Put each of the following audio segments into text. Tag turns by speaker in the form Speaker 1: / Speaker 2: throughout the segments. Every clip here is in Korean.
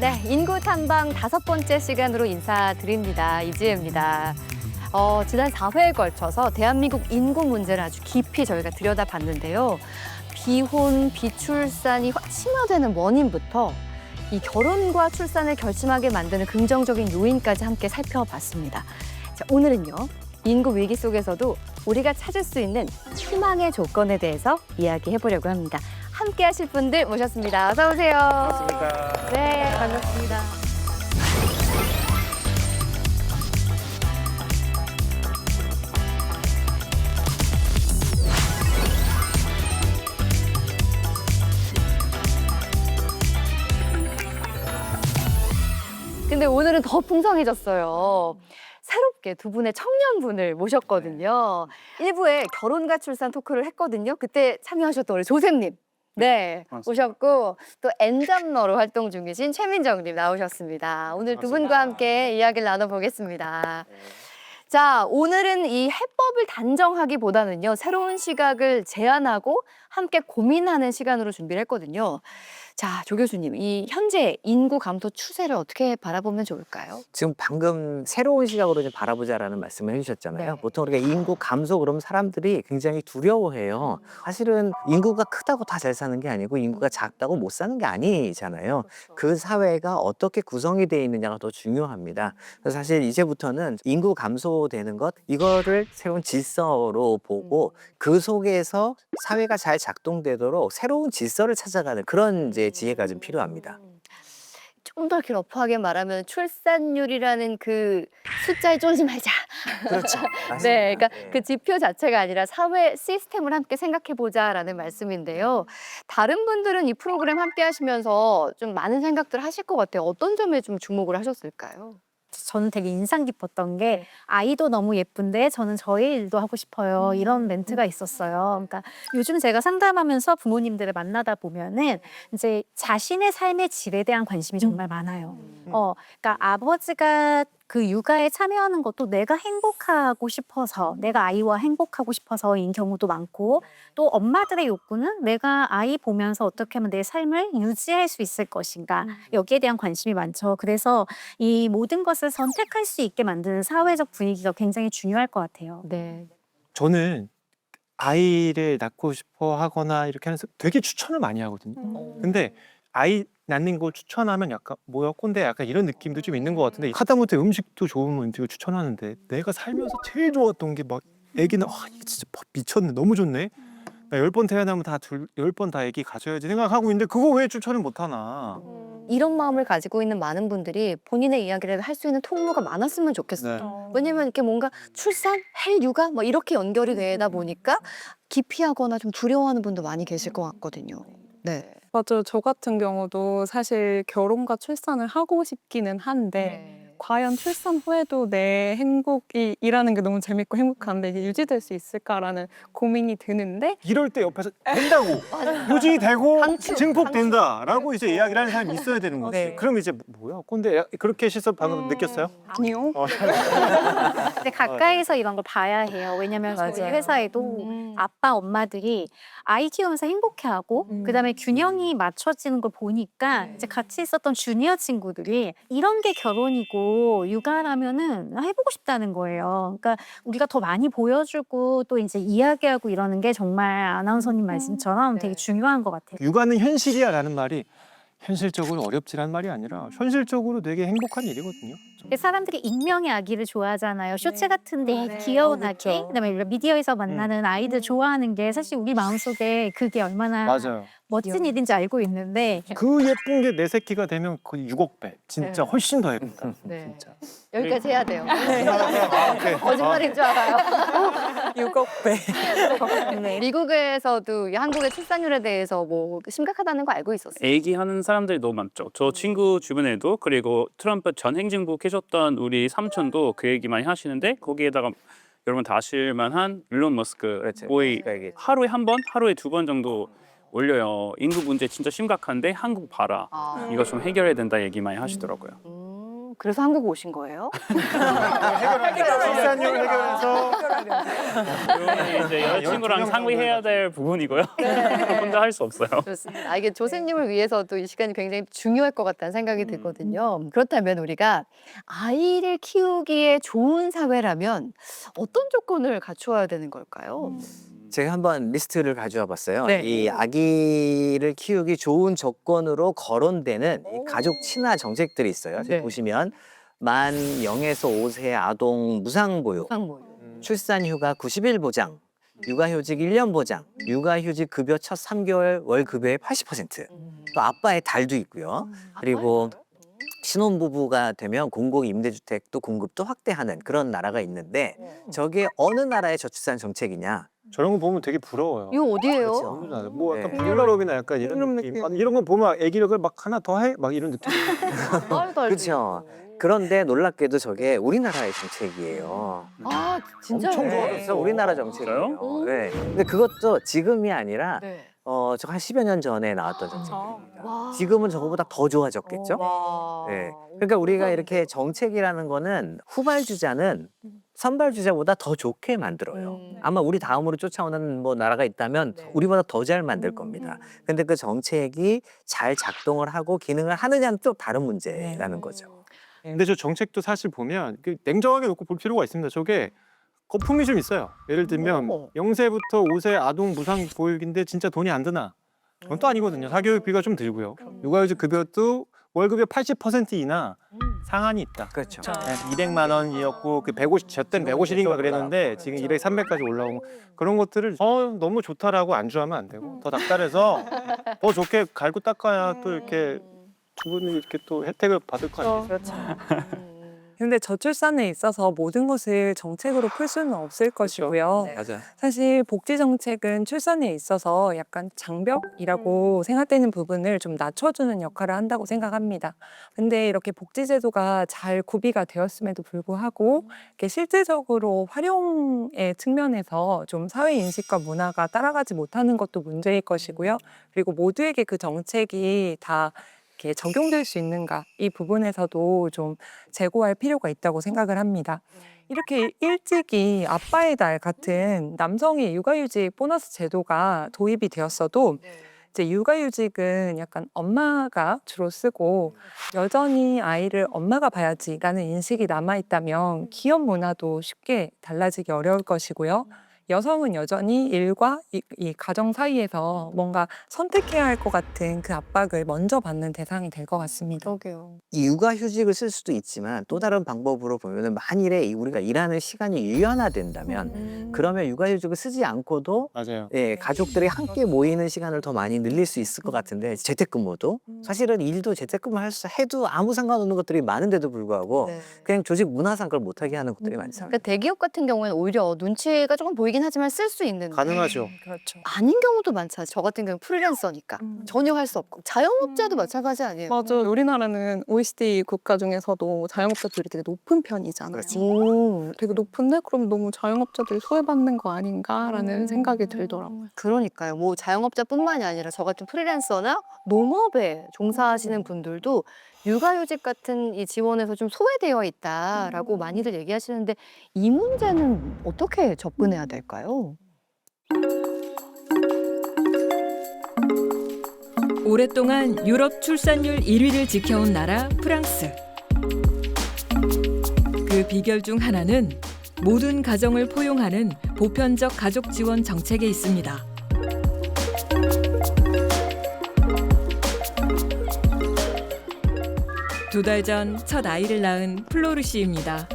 Speaker 1: 네, 인구 탐방 5번째 시간으로 인사드립니다. 이지혜입니다. 지난 4회에 걸쳐서 대한민국 인구 문제를 아주 깊이 저희가 들여다봤는데요. 비혼, 비출산이 심화되는 원인부터 이 결혼과 출산을 결심하게 만드는 긍정적인 요인까지 함께 살펴봤습니다. 자, 오늘은요. 인구 위기 속에서도 우리가 찾을 수 있는 희망의 조건에 대해서 이야기해보려고 합니다. 함께 하실 분들 모셨습니다. 어서 오세요.
Speaker 2: 반갑습니다.
Speaker 1: 네, 반갑습니다. 근데 오늘은 더 풍성해졌어요. 새롭게 두 분의 청년분을 모셨거든요. 1부에 결혼과 출산 토크를 했거든요. 그때 참여하셨던 우리 조셉님. 네, 오셨고 또 엔잡러로 활동 중이신 최민정님 나오셨습니다. 오늘 두 분과 함께 이야기를 나눠보겠습니다. 자, 오늘은 이 해법을 단정하기보다는요. 새로운 시각을 제안하고 함께 고민하는 시간으로 준비를 했거든요. 자, 조 교수님, 이 현재 인구 감소 추세를 어떻게 바라보면 좋을까요?
Speaker 2: 지금 방금 새로운 시각으로 좀 바라보자라는 말씀을 해주셨잖아요.
Speaker 1: 네.
Speaker 2: 보통 우리가 인구 감소 그러면 사람들이 굉장히 두려워해요. 사실은 인구가 크다고 다 잘 사는 게 아니고 인구가 작다고 못 사는 게 아니잖아요. 그 사회가 어떻게 구성이 되어 있느냐가 더 중요합니다. 그래서 사실 이제부터는 인구 감소되는 것 이거를 새로운 질서로 보고 그 속에서 사회가 잘 작동되도록 새로운 질서를 찾아가는 그런 이제 지혜가 좀 필요합니다.
Speaker 1: 좀 더 이렇게 러프하게 말하면 출산율이라는 그 숫자에 쫄지 말자.
Speaker 2: 그렇죠.
Speaker 1: 네, 그러니까
Speaker 2: 네.
Speaker 1: 그 지표 자체가 아니라 사회 시스템을 함께 생각해보자라는 말씀인데요. 다른 분들은 이 프로그램 함께 하시면서 좀 많은 생각들 하실 것 같아요. 어떤 점에 좀 주목을 하셨을까요?
Speaker 3: 저는 되게 인상 깊었던 게 아이도 너무 예쁜데 저는 저의 일도 하고 싶어요. 이런 멘트가 있었어요. 그러니까 요즘 제가 상담하면서 부모님들을 만나다 보면은 이제 자신의 삶의 질에 대한 관심이 정말 많아요. 그러니까 아버지가 그 육아에 참여하는 것도 내가 행복하고 싶어서, 내가 아이와 행복하고 싶어서인 경우도 많고, 또 엄마들의 욕구는 내가 아이 보면서 어떻게 하면 내 삶을 유지할 수 있을 것인가, 여기에 대한 관심이 많죠. 그래서 이 모든 것을 선택할 수 있게 만드는 사회적 분위기가 굉장히 중요할 것 같아요.
Speaker 1: 네.
Speaker 4: 저는 아이를 낳고 싶어 하거나 이렇게 하면서 되게 추천을 많이 하거든요. 근데 아이 낳는 걸 추천하면 약간 뭐야 꼰대 약간 이런 느낌도 좀 있는 것 같은데 하다못해 음식도 좋은 음식을 추천하는데 내가 살면서 제일 좋았던 게 막 애기는 이게 진짜 미쳤네 너무 좋네 나 10번 태어나면 다 10번 다 애기 가져야지 생각하고 있는데 그거 왜 추천을 못하나.
Speaker 1: 이런 마음을 가지고 있는 많은 분들이 본인의 이야기를 할 수 있는 통로가 많았으면 좋겠어요. 왜냐면 이렇게 뭔가 출산, 할 육아 뭐 이렇게 연결이 되다 보니까 기피하거나 좀 두려워하는 분도 많이 계실 것 같거든요. 네.
Speaker 5: 맞아요. 저 같은 경우도 사실 결혼과 출산을 하고 싶기는 한데 과연 출산 후에도 내 행복이 일하는 게 너무 재밌고 행복한데 이게 유지될 수 있을까라는 고민이 드는데
Speaker 4: 이럴 때 옆에서 된다고 유지되고
Speaker 1: 강추,
Speaker 4: 증폭된다라고 이제 이야기를 하는 사람이 있어야 되는 거지.
Speaker 5: 네.
Speaker 4: 그럼 이제 뭐야 꼰대 그렇게 시선 방금 느꼈어요?
Speaker 5: 아니요.
Speaker 3: 근데 가까이서 이런 걸 봐야 해요. 왜냐면 저희
Speaker 1: 맞아요.
Speaker 3: 회사에도 아빠, 엄마들이 아이 키우면서 행복해하고 그다음에 균형이 맞춰지는 걸 보니까 이제 같이 있었던 주니어 친구들이 이런 게 결혼이고 육아라면은 해보고 싶다는 거예요. 그러니까 우리가 더 많이 보여주고 또 이제 이야기하고 이러는 게 정말 아나운서님 말씀처럼 되게 중요한 것 같아요.
Speaker 4: 육아는 현실이야라는 말이 현실적으로 어렵지란 말이 아니라 현실적으로 되게 행복한 일이거든요.
Speaker 3: 사람들이 익명의 아기를 좋아하잖아요. 쇼츠 같은데 귀여운 아기, 그다음에 미디어에서 만나는 아이들 좋아하는 게 사실 우리 마음속에 그게 얼마나
Speaker 4: 맞아요.
Speaker 3: 멋진 일인지 알고 있는데
Speaker 4: 그 예쁜 게 내 새끼가 되면 거의 6억 배. 진짜
Speaker 1: 네.
Speaker 4: 훨씬 더 예쁘다.
Speaker 1: 네.
Speaker 4: 진짜.
Speaker 1: 여기까지 해야 돼요.
Speaker 4: 오케이.
Speaker 1: 거짓말인 줄 알아요.
Speaker 5: 6억 배.
Speaker 1: 네. 미국에서도 이 한국의 출산율에 대해서 뭐 심각하다는 거 알고 있었어요.
Speaker 6: 얘기하는 사람들이 너무 많죠. 저 친구 주변에도 그리고 트럼프 전 행정부 계셨던 우리 삼촌도 그 얘기 많이 하시는데 거기에다가 여러분 다 아실만한 일론 머스크
Speaker 2: 그렇죠.
Speaker 6: 거의
Speaker 2: 얘기했죠.
Speaker 6: 하루에 한 번, 하루에 2번 정도 올려요. 인구 문제 진짜 심각한데 한국 봐라. 이거 좀 해결해야 된다 얘기 많이 하시더라고요.
Speaker 1: 그래서 한국 오신 거예요?
Speaker 4: 출산율 해결해서
Speaker 6: 이거는 이제 여자친구랑 상의해야 될 부분이고요. 혼자 할 수 없어요.
Speaker 1: 좋습니다. 이게 조셉님을 위해서도 이 시간이 굉장히 중요할 것 같다는 생각이 들거든요. 그렇다면 우리가 아이를 키우기에 좋은 사회라면 어떤 조건을 갖추어야 되는 걸까요?
Speaker 2: 제가 한번 리스트를 가져와 봤어요.
Speaker 1: 네.
Speaker 2: 이 아기를 키우기 좋은 조건으로 거론되는 이 가족 친화 정책들이 있어요.
Speaker 1: 네.
Speaker 2: 보시면 만 0에서 5세 아동 무상보육,
Speaker 1: 상모유.
Speaker 2: 출산휴가 90일 보장, 육아휴직 1년 보장, 육아휴직 급여 첫 3개월 월급의 80%, 또 아빠의 달도 있고요. 그리고 신혼부부가 되면 공공임대주택도 공급도 확대하는 그런 나라가 있는데 저게 어느 나라의 저출산 정책이냐?
Speaker 4: 저런 거 보면 되게 부러워요.
Speaker 1: 이거 어디예요?
Speaker 2: 그렇죠.
Speaker 4: 뭐 약간
Speaker 2: 네.
Speaker 4: 북유럽이나 약간 이런 느낌. 아니, 이런 거 보면 애기력을 막 하나 더 해? 막 이런 느낌.
Speaker 2: 그렇죠. 그런데 놀랍게도 저게 우리나라의 정책이에요.
Speaker 1: 아, 진짜요?
Speaker 2: 엄청 좋아졌어. 우리나라 정책이에요. 네. 근데 그것도 지금이 아니라
Speaker 1: 네.
Speaker 2: 저 한 10여 년 전에 나왔던 정책입니다.
Speaker 1: 와.
Speaker 2: 지금은 저거보다 더 좋아졌겠죠?
Speaker 1: 와.
Speaker 2: 네. 그러니까 우리가 이렇게 정책이라는 거는 후발주자는 선발주자보다 더 좋게 만들어요. 아마 우리 다음으로 쫓아오는 뭐 나라가 있다면
Speaker 1: 네.
Speaker 2: 우리보다 더 잘 만들 겁니다. 근데 그 정책이 잘 작동을 하고 기능을 하느냐는 또 다른 문제라는 거죠.
Speaker 4: 근데 저 정책도 사실 보면 냉정하게 놓고 볼 필요가 있습니다. 저게 거품이 좀 있어요. 예를 들면 0세부터 5세 아동 무상 보육인데 진짜 돈이 안 드나? 그건 또 아니거든요. 사교육비가 좀 들고요. 육아휴직 급여도 월급의 80% 이나 상한이 있다.
Speaker 2: 그렇죠.
Speaker 4: 네, 200만 원이었고 그 150, 저 때는 150인가 그랬는데 지금 200, 300까지 올라온 거. 그런 것들을 너무 좋다라고 안주하면 안 되고 더 닥달해서 더 좋게 갈고 닦아야 또 이렇게 두 분이 이렇게 또 혜택을 받을 거 아니에요.
Speaker 5: 그렇죠. 근데 저출산에 있어서 모든 것을 정책으로 풀 수는 없을 것이고요.
Speaker 1: 네.
Speaker 2: 맞아.
Speaker 5: 사실 복지 정책은 출산에 있어서 약간 장벽이라고 생각되는 부분을 좀 낮춰주는 역할을 한다고 생각합니다. 근데 이렇게 복지 제도가 잘 구비가 되었음에도 불구하고 이렇게 실질적으로 활용의 측면에서 좀 사회 인식과 문화가 따라가지 못하는 것도 문제일 것이고요. 그리고 모두에게 그 정책이 다 이렇게 적용될 수 있는가 이 부분에서도 좀 재고할 필요가 있다고 생각을 합니다. 이렇게 일찍이 아빠의 날 같은 남성의 육아휴직 보너스 제도가 도입이 되었어도 이제 육아휴직은 약간 엄마가 주로 쓰고 여전히 아이를 엄마가 봐야지라는 인식이 남아있다면 기업 문화도 쉽게 달라지기 어려울 것이고요. 여성은 여전히 일과 이 가정 사이에서 뭔가 선택해야 할 것 같은 그 압박을 먼저 받는 대상이 될 것 같습니다.
Speaker 1: 그러게요.
Speaker 2: 이 육아휴직을 쓸 수도 있지만 또 다른 방법으로 보면은 만일에 우리가 일하는 시간이 유연화된다면 그러면 육아휴직을 쓰지 않고도
Speaker 4: 맞아요.
Speaker 2: 예, 가족들이 함께 모이는 시간을 더 많이 늘릴 수 있을 것 같은데 재택근무도 사실은 일도 재택근무 해도 아무 상관없는 것들이 많은데도 불구하고
Speaker 1: 네.
Speaker 2: 그냥 조직 문화상 그걸 못하게 하는 것들이 많잖아요.
Speaker 1: 그러니까 대기업 같은 경우에는 오히려 눈치가 조금 보이긴 하지만 쓸 수 있는
Speaker 4: 가능하죠.
Speaker 5: 그렇죠.
Speaker 1: 아닌 경우도 많잖아요. 저 같은 경우는 프리랜서니까 전혀 할 수 없고 자영업자도 마찬가지 아니에요?
Speaker 5: 맞아. 우리나라는 OECD 국가 중에서도 자영업자들이 되게 높은 편이잖아요.
Speaker 2: 그렇지.
Speaker 5: 되게 높은데 그럼 너무 자영업자들이 소외받는 거 아닌가라는 생각이 들더라고요.
Speaker 1: 그러니까요. 뭐 자영업자뿐만이 아니라 저 같은 프리랜서나 농업에 종사하시는 분들도 육아휴직 같은 이 지원에서 좀 소외되어 있다라고 많이들 얘기하시는데 이 문제는 어떻게 접근해야 될까요?
Speaker 7: 오랫동안 유럽 출산율 1위를 지켜온 나라 프랑스. 그 비결 중 하나는 모든 가정을 포용하는 보편적 가족 지원 정책에 있습니다. 두 달 전 첫 아이를 낳은 플로르 씨입니다.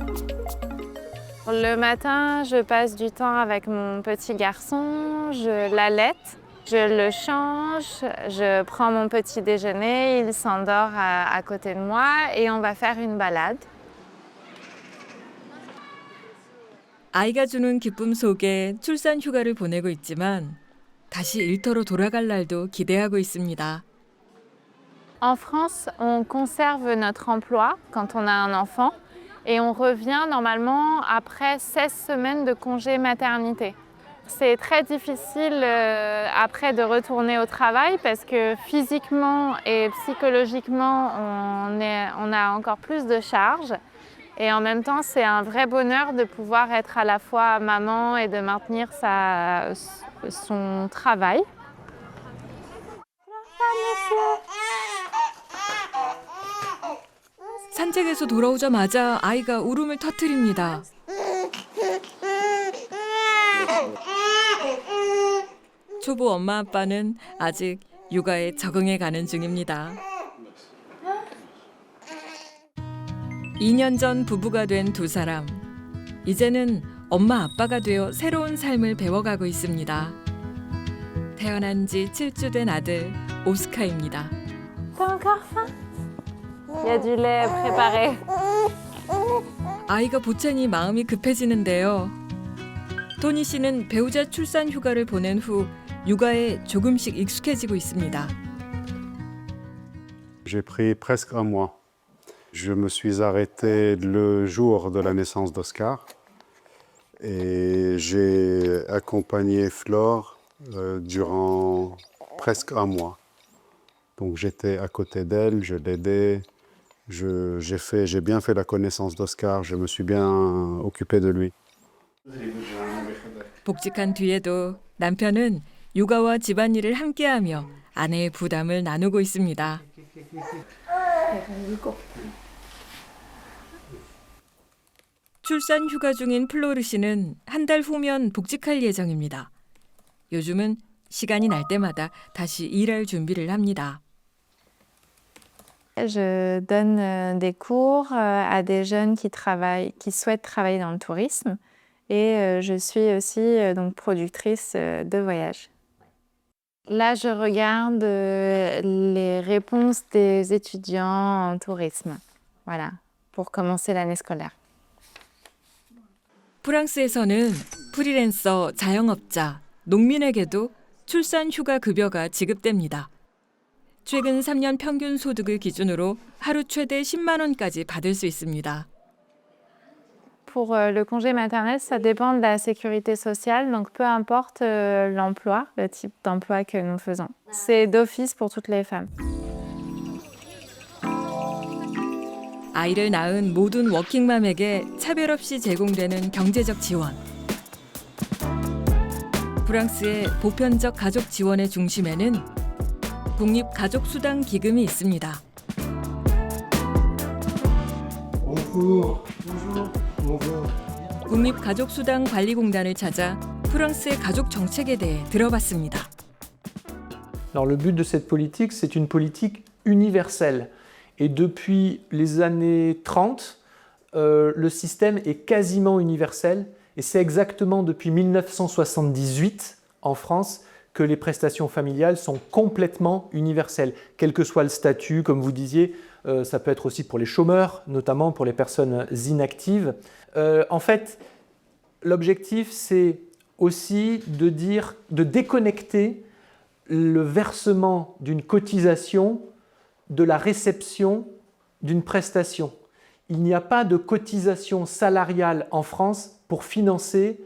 Speaker 8: Le matin, je passe du temps avec mon petit garçon, je l'allaite, je le change, je prends mon petit déjeuner, il s'endort à côté de moi et on va faire une balade.
Speaker 7: 아이가 주는 기쁨 속에 출산 휴가를 보내고 있지만 다시 일터로 돌아갈 날도 기대하고 있습니다.
Speaker 8: En France, on conserve notre emploi quand on a un enfant et on revient normalement après 16 semaines de congé maternité. C'est très difficile après de retourner au travail parce que physiquement et psychologiquement, on a encore plus de charges. Et en même temps, c'est un vrai bonheur de pouvoir être à la fois maman et de maintenir son travail.
Speaker 7: 산책에서 돌아오자마자 아이가 울음을 터뜨립니다. 초보 엄마 아빠는 아직 육아에 적응해 가는 중입니다. 2년 전 부부가 된 두 사람. 이제는 엄마 아빠가 되어 새로운 삶을 배워가고 있습니다. 태어난 지 7주 된 아들 오스카입니다.
Speaker 8: T'as encore faim? Il y a du lait préparé.
Speaker 7: 아이가 보채니 마음이 급해지는데요. 토니 씨는 배우자 출산 휴가를 보낸 후 육아에 조금씩 익숙해지고 있습니다.
Speaker 9: J'ai pris presque un mois. Je me suis arrêté le jour de la naissance d'Oscar et j'ai accompagné Flore durant presque un mois. Donc j'étais à côté d'elle, je l'aidais, j'ai bien fait la connaissance d'Oscar, je me suis bien occupé de lui.
Speaker 7: 복직한 뒤에도 남편은 육아와 집안일을 함께하며 아내의 부담을 나누고 있습니다. 출산 휴가 중인 플로르 씨는 한 달 후면 복직할 예정입니다. 요즘은 시간이 날 때마다 다시 일할 준비를 합니다.
Speaker 8: Je donne des cours à des jeunes qui souhaitent travailler dans le tourisme et je suis aussi donc productrice de voyage. Là, je regarde les réponses des étudiants en tourisme, voilà, pour commencer l'année scolaire.
Speaker 7: 프랑스에서는 프리랜서, 자영업자, 농민에게도 출산 휴가 급여가 지급됩니다. 최근 3년 평균 소득을 기준으로 하루 최대 10만 원까지 받을 수 있습니다.
Speaker 8: Pour le congé maternel, ça dépend de la sécurité sociale, donc peu importe l'emploi, le type d'emploi que nous faisons. C'est d'office pour toutes les femmes.
Speaker 7: 아이를 낳은 모든 워킹맘에게 차별 없이 제공되는 경제적 지원. 프랑스의 보편적 가족 지원의 중심에는 국립가족수당 기금이 있습니다. 국립가족수당관리공단을 찾아 프랑스의 가족 정책에 대해 들어봤습니다.
Speaker 10: Alors le but de cette politique, c'est une politique universelle. Et depuis les années 30, le système est quasiment universel. Et c'est exactement depuis 1978 en France que les prestations familiales sont complètement universelles. Quel que soit le statut, comme vous disiez, ça peut être aussi pour les chômeurs, notamment pour les personnes inactives. En fait, l'objectif, c'est aussi de déconnecter le versement d'une cotisation de la réception d'une prestation. Il n'y a pas de cotisation salariale en France pour financer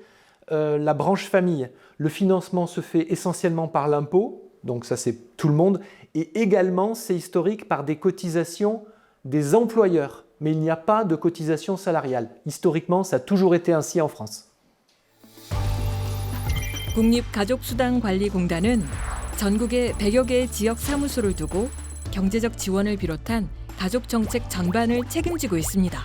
Speaker 10: la branche famille. Le financement se fait essentiellement par l'impôt, donc ça c'est tout le monde, et également c'est historique par des cotisations des employeurs, mais il n'y a pas de cotisation salariale. Historiquement, ça a toujours été ainsi en France.
Speaker 7: 국립가족수당관리공단은 전국에 100여 개의 지역 사무소를 두고 경제적 지원을 비롯한 가족 정책 전반을 책임지고 있습니다.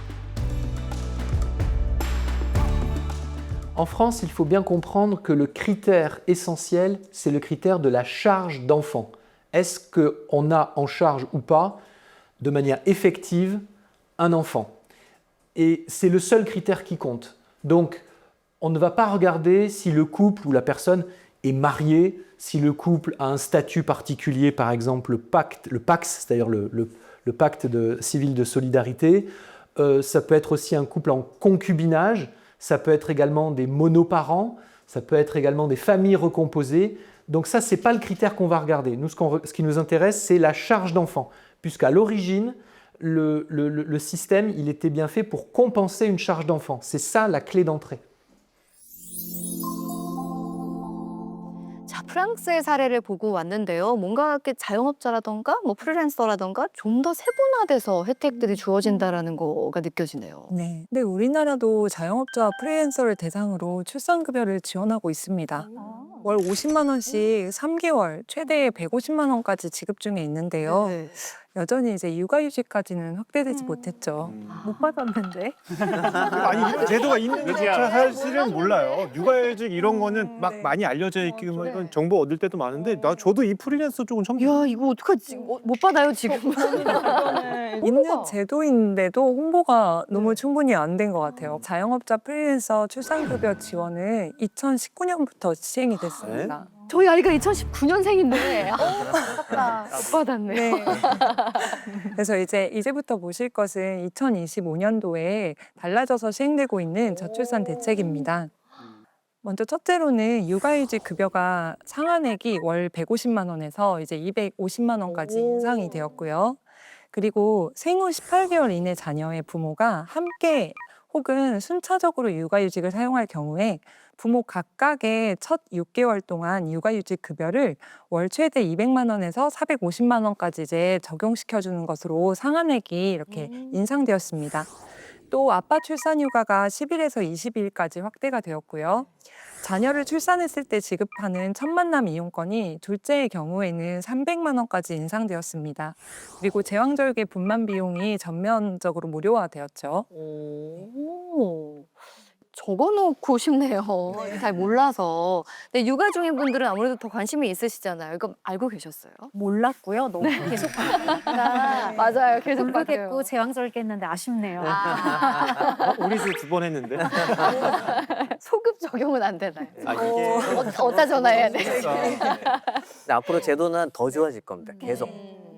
Speaker 10: En France, il faut bien comprendre que le critère essentiel, c'est le critère de la charge d'enfant. Est-ce qu'on a en charge ou pas, de manière effective, un enfant? Et c'est le seul critère qui compte. Donc, on ne va pas regarder si le couple ou la personne est marié, si le couple a un statut particulier, par exemple le PACS, c'est-à-dire le pacte civil de solidarité. Ça peut être aussi un couple en concubinage, ça peut être également des monoparents, ça peut être également des familles recomposées. Donc ça, ce n'est pas le critère qu'on va regarder. Nous, ce qui nous intéresse, c'est la charge d'enfant, puisqu'à l'origine, le système, il était bien fait pour compenser une charge d'enfant. C'est ça la clé d'entrée.
Speaker 1: 프랑스의 사례를 보고 왔는데요. 뭔가 이렇게 자영업자라던가 뭐 프리랜서라던가 좀 더 세분화돼서 혜택들이 주어진다라는 거가 느껴지네요.
Speaker 5: 네. 근데 우리나라도 자영업자와 프리랜서를 대상으로 출산급여를 지원하고 있습니다. 월 50만 원씩 3개월, 최대 150만 원까지 지급 중에 있는데요.
Speaker 1: 네.
Speaker 5: 여전히 이제 육아휴직까지는 확대되지 못했죠.
Speaker 3: 못 받았는데.
Speaker 4: 아니 이런 제도가 있는 줄 사실은 몰라요. 육아휴직 이런 거는 막
Speaker 5: 네.
Speaker 4: 많이 알려져 있고 뭐 이런 정보 얻을 때도 많은데 저도 이 프리랜서 쪽은 처음
Speaker 1: 야, 이거 어떡하지? 못 받아요, 지금.
Speaker 5: 있는 제도인데도 홍보가 너무 충분히 안 된 것 같아요. 자영업자 프리랜서 출산급여 지원은 2019년부터 시행이 됐습니다.
Speaker 1: 저희 아이가 2019년생인데 못 받았네.
Speaker 5: 네. 그래서 이제부터 보실 것은 2025년도에 달라져서 시행되고 있는 저출산 대책입니다. 먼저 첫째로는 육아휴직 급여가 상한액이 월 150만 원에서 이제 250만 원까지 인상이 되었고요. 그리고 생후 18개월 이내 자녀의 부모가 함께 혹은 순차적으로 육아휴직을 사용할 경우에 부모 각각의 첫 6개월 동안 육아휴직 급여를 월 최대 200만 원에서 450만 원까지 이제 적용시켜주는 것으로 상한액이 이렇게 인상되었습니다. 또 아빠 출산휴가가 10일에서 20일까지 확대가 되었고요. 자녀를 출산했을 때 지급하는 첫 만남 이용권이 둘째의 경우에는 300만 원까지 인상되었습니다. 그리고 제왕절개 분만 비용이 전면적으로 무료화되었죠.
Speaker 1: 오. 적어놓고 싶네요. 잘 몰라서. 근데 육아 중인 분들은 아무래도 더 관심이 있으시잖아요. 이거 알고 계셨어요?
Speaker 3: 몰랐고요. 너무 계속 받으니까.
Speaker 1: 맞아요. 계속
Speaker 3: 모르겠고 제왕절개 했는데 아쉽네요.
Speaker 4: 우리도 2번 했는데.
Speaker 1: 소급 적용은 안 되나요?
Speaker 2: 이게
Speaker 1: 어디다 전화해야 돼?
Speaker 2: 앞으로 제도는 더 좋아질 겁니다. 계속.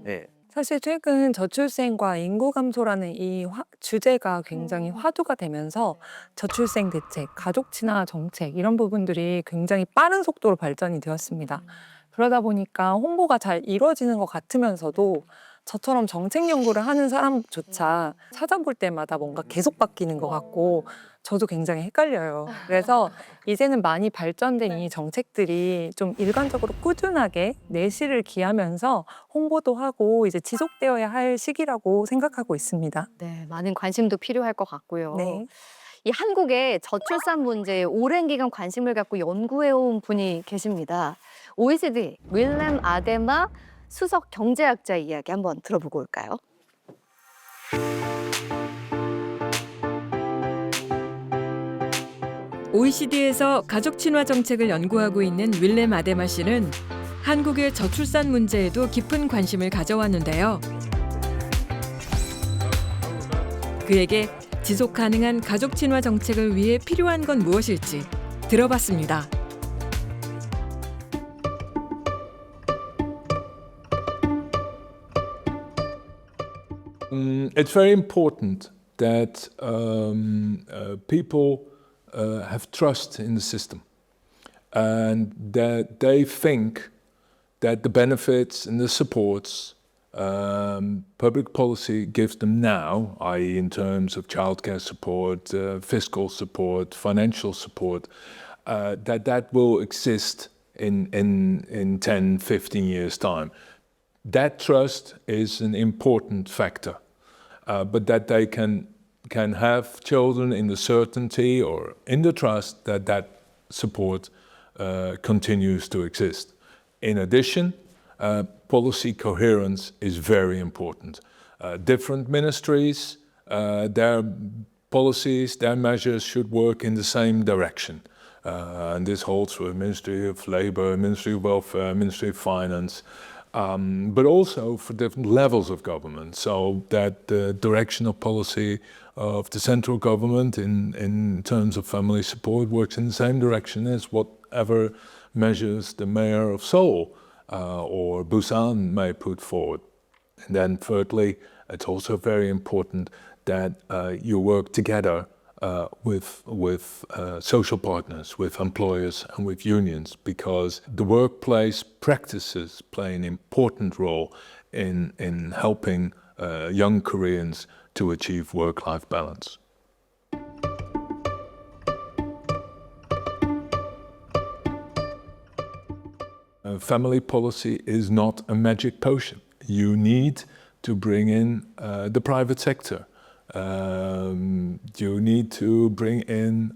Speaker 2: 네.
Speaker 5: 사실 최근 저출생과 인구 감소라는 이 주제가 굉장히 화두가 되면서 저출생 대책, 가족 친화 정책 이런 부분들이 굉장히 빠른 속도로 발전이 되었습니다. 그러다 보니까 홍보가 잘 이루어지는 것 같으면서도 저처럼 정책 연구를 하는 사람조차 찾아볼 때마다 뭔가 계속 바뀌는 것 같고 저도 굉장히 헷갈려요. 그래서 이제는 많이 발전된 이 정책들이 좀 일관적으로 꾸준하게 내실을 기하면서 홍보도 하고 이제 지속되어야 할 시기라고 생각하고 있습니다.
Speaker 1: 네, 많은 관심도 필요할 것 같고요.
Speaker 5: 네.
Speaker 1: 이 한국의 저출산 문제에 오랜 기간 관심을 갖고 연구해온 분이 계십니다. OECD 윌렘 아데마 수석 경제학자 이야기 한번 들어보고 올까요?
Speaker 7: OECD에서 가족 친화 정책을 연구하고 있는 윌렘 아데마 씨는 한국의 저출산 문제에도 깊은 관심을 가져왔는데요. 그에게 지속 가능한 가족 친화 정책을 위해 필요한 건 무엇일지 들어봤습니다.
Speaker 11: It's very important that people have trust in the system and that they think that the benefits and the supports public policy gives them now, i.e. in terms of childcare support, fiscal support, financial support, that will exist in 10, 15 years' time. That trust is an important factor, but that they can have children in the certainty or in the trust that that support continues to exist. In addition, policy coherence is very important. Different ministries, their policies, their measures should work in the same direction. And this holds for the Ministry of Labour, Ministry of Welfare, Ministry of Finance, but also for different levels of government, so that the direction of policy of the central government in terms of family support works in the same direction as whatever measures the mayor of Seoul or Busan may put forward. And then thirdly, it's also very important that you work together with social partners, with employers and with unions, because the workplace practices play an important role in helping young Koreans to achieve work-life balance. Family policy is not a magic potion. You need to bring in the private sector. You need to bring in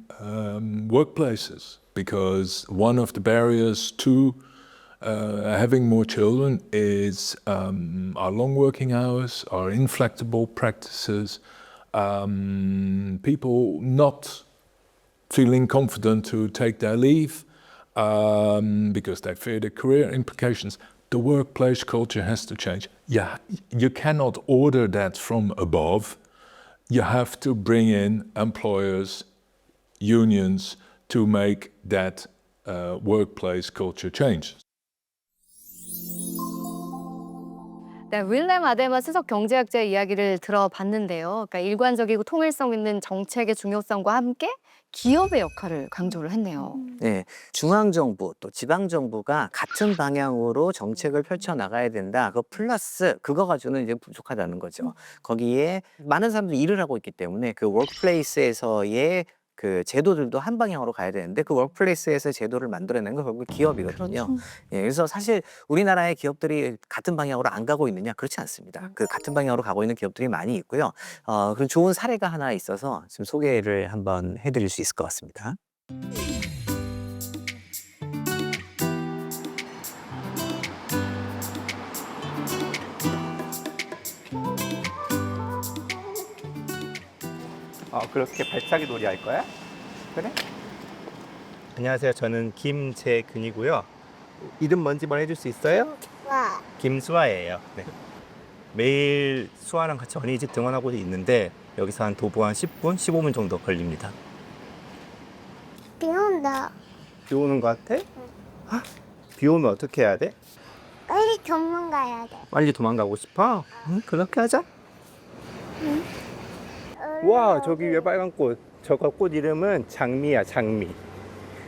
Speaker 11: workplaces, because one of the barriers to having more children is our long working hours, our inflexible practices, people not feeling confident to take their leave because they fear the career implications. The workplace culture has to change. Yeah, you cannot order that from above. You have to bring in employers, unions to make that workplace culture change.
Speaker 1: 네, 윌렘 아데마 수석 경제학자의 이야기를 들어봤는데요. 그러니까 일관적이고 통일성 있는 정책의 중요성과 함께 기업의 역할을 강조를 했네요.
Speaker 2: 네, 중앙정부 또 지방정부가 같은 방향으로 정책을 펼쳐나가야 된다. 그 플러스 그거 가지고는 이제 부족하다는 거죠. 거기에 많은 사람들이 일을 하고 있기 때문에 그 워크플레이스에서의 그 제도들도 한 방향으로 가야 되는데 그 워크플레이스에서 제도를 만들어내는 건 결국 기업이거든요. 예, 그래서 사실 우리나라의 기업들이 같은 방향으로 안 가고 있느냐? 그렇지 않습니다. 그 같은 방향으로 가고 있는 기업들이 많이 있고요. 그런 좋은 사례가 하나 있어서 지금 소개를 한번 해드릴 수 있을 것 같습니다.
Speaker 12: 그렇게 발차기 놀이 할 거야? 그래? 안녕하세요. 저는 김재근이고요. 이름 뭔지 말해줄 수 있어요?
Speaker 13: 와.
Speaker 12: 김수아예요. 네. 매일 수아랑 같이 어린이집 등원하고 있는데 여기서 한 도보 한 10분, 15분 정도 걸립니다.
Speaker 13: 비 온다.
Speaker 12: 비 오는 것 같아? 아, 비 오면 어떻게 해야 돼?
Speaker 13: 빨리 도망가야 돼.
Speaker 12: 빨리 도망가고 싶어? 응, 그렇게 하자. 와, 저기 위에 빨간 꽃. 저거 꽃 이름은 장미야, 장미.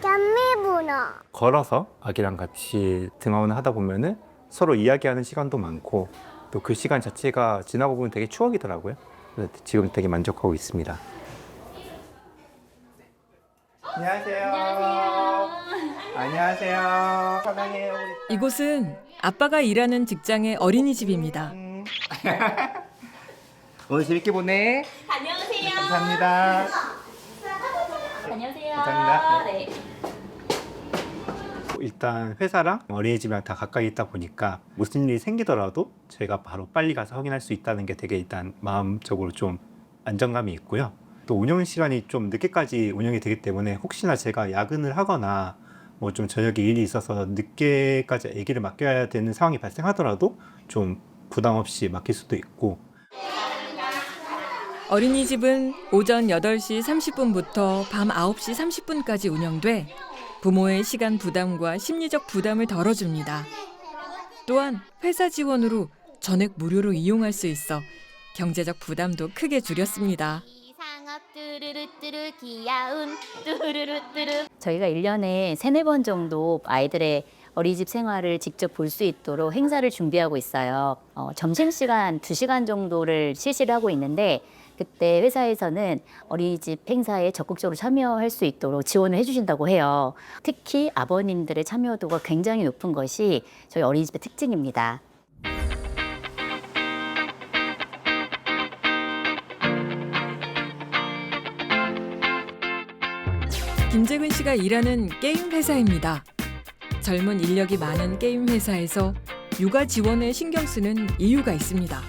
Speaker 13: 장미문어.
Speaker 12: 걸어서 아기랑 같이 등하원을 하다 보면은 서로 이야기하는 시간도 많고 또 그 시간 자체가 지나고 보면 되게 추억이더라고요. 그래서 지금 되게 만족하고 있습니다. 안녕하세요. 안녕하세요. 사랑해요.
Speaker 7: 이곳은 아빠가 일하는 직장의 어린이집입니다.
Speaker 12: 오늘 재밌게 보내.
Speaker 13: 안녕하세요.
Speaker 12: 감사합니다.
Speaker 13: 안녕하세요.
Speaker 12: 감사합니다.
Speaker 13: 네.
Speaker 12: 일단 회사랑 어린이집이랑 다 가까이 있다 보니까 무슨 일이 생기더라도 저희가 바로 빨리 가서 확인할 수 있다는 게 되게 일단 마음적으로 좀 안정감이 있고요. 또 운영 시간이 좀 늦게까지 운영이 되기 때문에 혹시나 제가 야근을 하거나 뭐 좀 저녁에 일이 있어서 늦게까지 아기를 맡겨야 되는 상황이 발생하더라도 좀 부담 없이 맡길 수도 있고.
Speaker 7: 어린이집은 오전 8시 30분부터 밤 9시 30분까지 운영돼 부모의 시간 부담과 심리적 부담을 덜어줍니다. 또한 회사 지원으로 전액 무료로 이용할 수 있어 경제적 부담도 크게 줄였습니다.
Speaker 14: 저희가 1년에 3-4번 정도 아이들의 어린이집 생활을 직접 볼 수 있도록 행사를 준비하고 있어요. 점심시간 2시간 정도를 실시를 하고 있는데 그때 회사에서는 어린이집 행사에 적극적으로 참여할 수 있도록 지원을 해주신다고 해요. 특히 아버님들의 참여도가 굉장히 높은 것이 저희 어린이집의 특징입니다.
Speaker 7: 김재근 씨가 일하는 게임 회사입니다. 젊은 인력이 많은 게임 회사에서 육아 지원에 신경 쓰는 이유가 있습니다.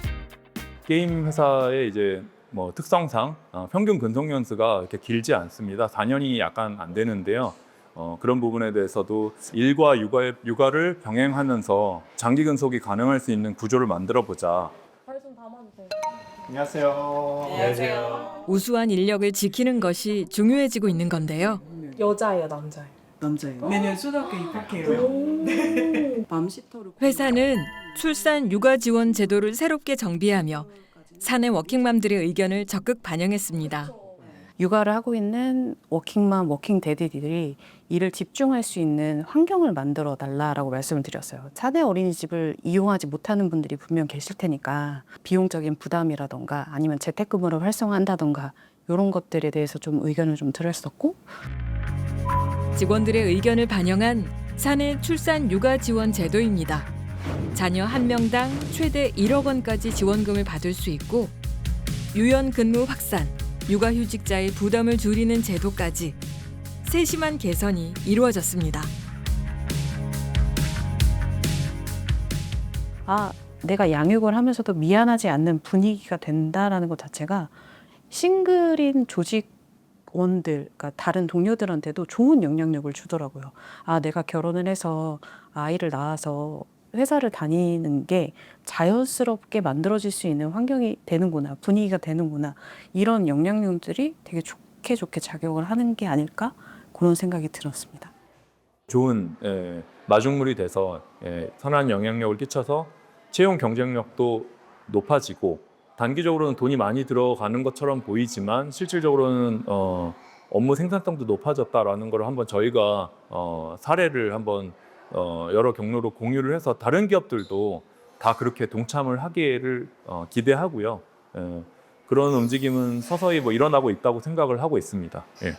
Speaker 15: 게임 회사의 이제 뭐 특성상 평균 근속 연수가 이렇게 길지 않습니다. 4년이 약간 안 되는데요. 그런 부분에 대해서도 일과 육아를 병행하면서 장기 근속이 가능할 수 있는 구조를 만들어 보자.
Speaker 12: 안녕하세요.
Speaker 7: 안녕하세요. 우수한 인력을 지키는 것이 중요해지고 있는 건데요.
Speaker 5: 여자예요, 남자예요?
Speaker 16: 남자예요. 내년 초등학교 입학해요. 네. 맘시터로.
Speaker 7: 회사는 출산 육아 지원 제도를 새롭게 정비하며 사내 워킹맘들의 의견을 적극 반영했습니다.
Speaker 16: 육아를 하고 있는 워킹맘, 워킹데디들이 일을 집중할 수 있는 환경을 만들어 달라라고 말씀을 드렸어요. 사내 어린이집을 이용하지 못하는 분들이 분명 계실 테니까 비용적인 부담이라던가 아니면 재택근무를 활성화한다던가 이런 것들에 대해서 좀 의견을 좀 드렸었고
Speaker 7: 직원들의 의견을 반영한 사내 출산 육아 지원 제도입니다. 자녀 한 명당 최대 1억 원까지 지원금을 받을 수 있고 유연 근무 확산, 육아휴직자의 부담을 줄이는 제도까지 세심한 개선이 이루어졌습니다.
Speaker 16: 아, 내가 양육을 하면서도 미안하지 않는 분위기가 된다라는 것 자체가 싱글인 조직원들, 그러니까 다른 동료들한테도 좋은 영향력을 주더라고요. 아, 내가 결혼을 해서 아이를 낳아서 회사를 다니는 게 자연스럽게 만들어질 수 있는 환경이 되는구나, 분위기가 되는구나, 이런 영향력들이 되게 좋게 작용을 하는 게 아닐까, 그런 생각이 들었습니다.
Speaker 15: 좋은 마중물이 돼서 선한 영향력을 끼쳐서 채용 경쟁력도 높아지고, 단기적으로는 돈이 많이 들어가는 것처럼 보이지만 실질적으로는 업무 생산성도 높아졌다라는 걸 한번 저희가 사례를 한번 여러 경로로 공유를 해서 다른 기업들도 다 그렇게 동참을 하기를 기대하고요. 그런 움직임은 서서히 뭐 일어나고 있다고 생각을 하고 있습니다. 예.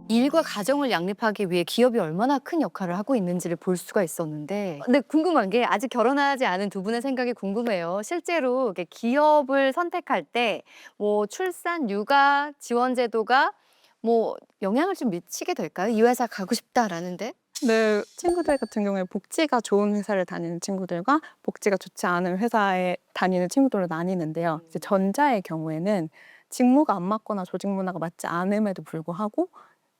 Speaker 1: 일과 가정을 양립하기 위해 기업이 얼마나 큰 역할을 하고 있는지를 볼 수가 있었는데, 근데 궁금한 게 아직 결혼하지 않은 두 분의 생각이 궁금해요. 실제로 이렇게 기업을 선택할 때 뭐 출산 육아 지원 제도가 뭐 영향을 좀 미치게 될까요? 이 회사 가고 싶다라는데?
Speaker 5: 네, 친구들 같은 경우에 복지가 좋은 회사를 다니는 친구들과 복지가 좋지 않은 회사에 다니는 친구들로 나뉘는데요. 이제 전자의 경우에는 직무가 안 맞거나 조직 문화가 맞지 않음에도 불구하고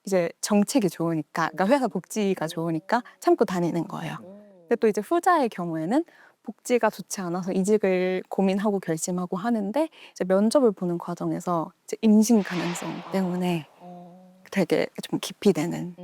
Speaker 5: 이제 정책이 좋으니까, 그러니까 회사 복지가 좋으니까 참고 다니는 거예요. 근데 또 이제 후자의 경우에는 복지가 좋지 않아서 이직을 고민하고 결심하고 하는데, 이제 면접을 보는 과정에서 이제 임신 가능성 때문에 되게 좀 깊이 되는.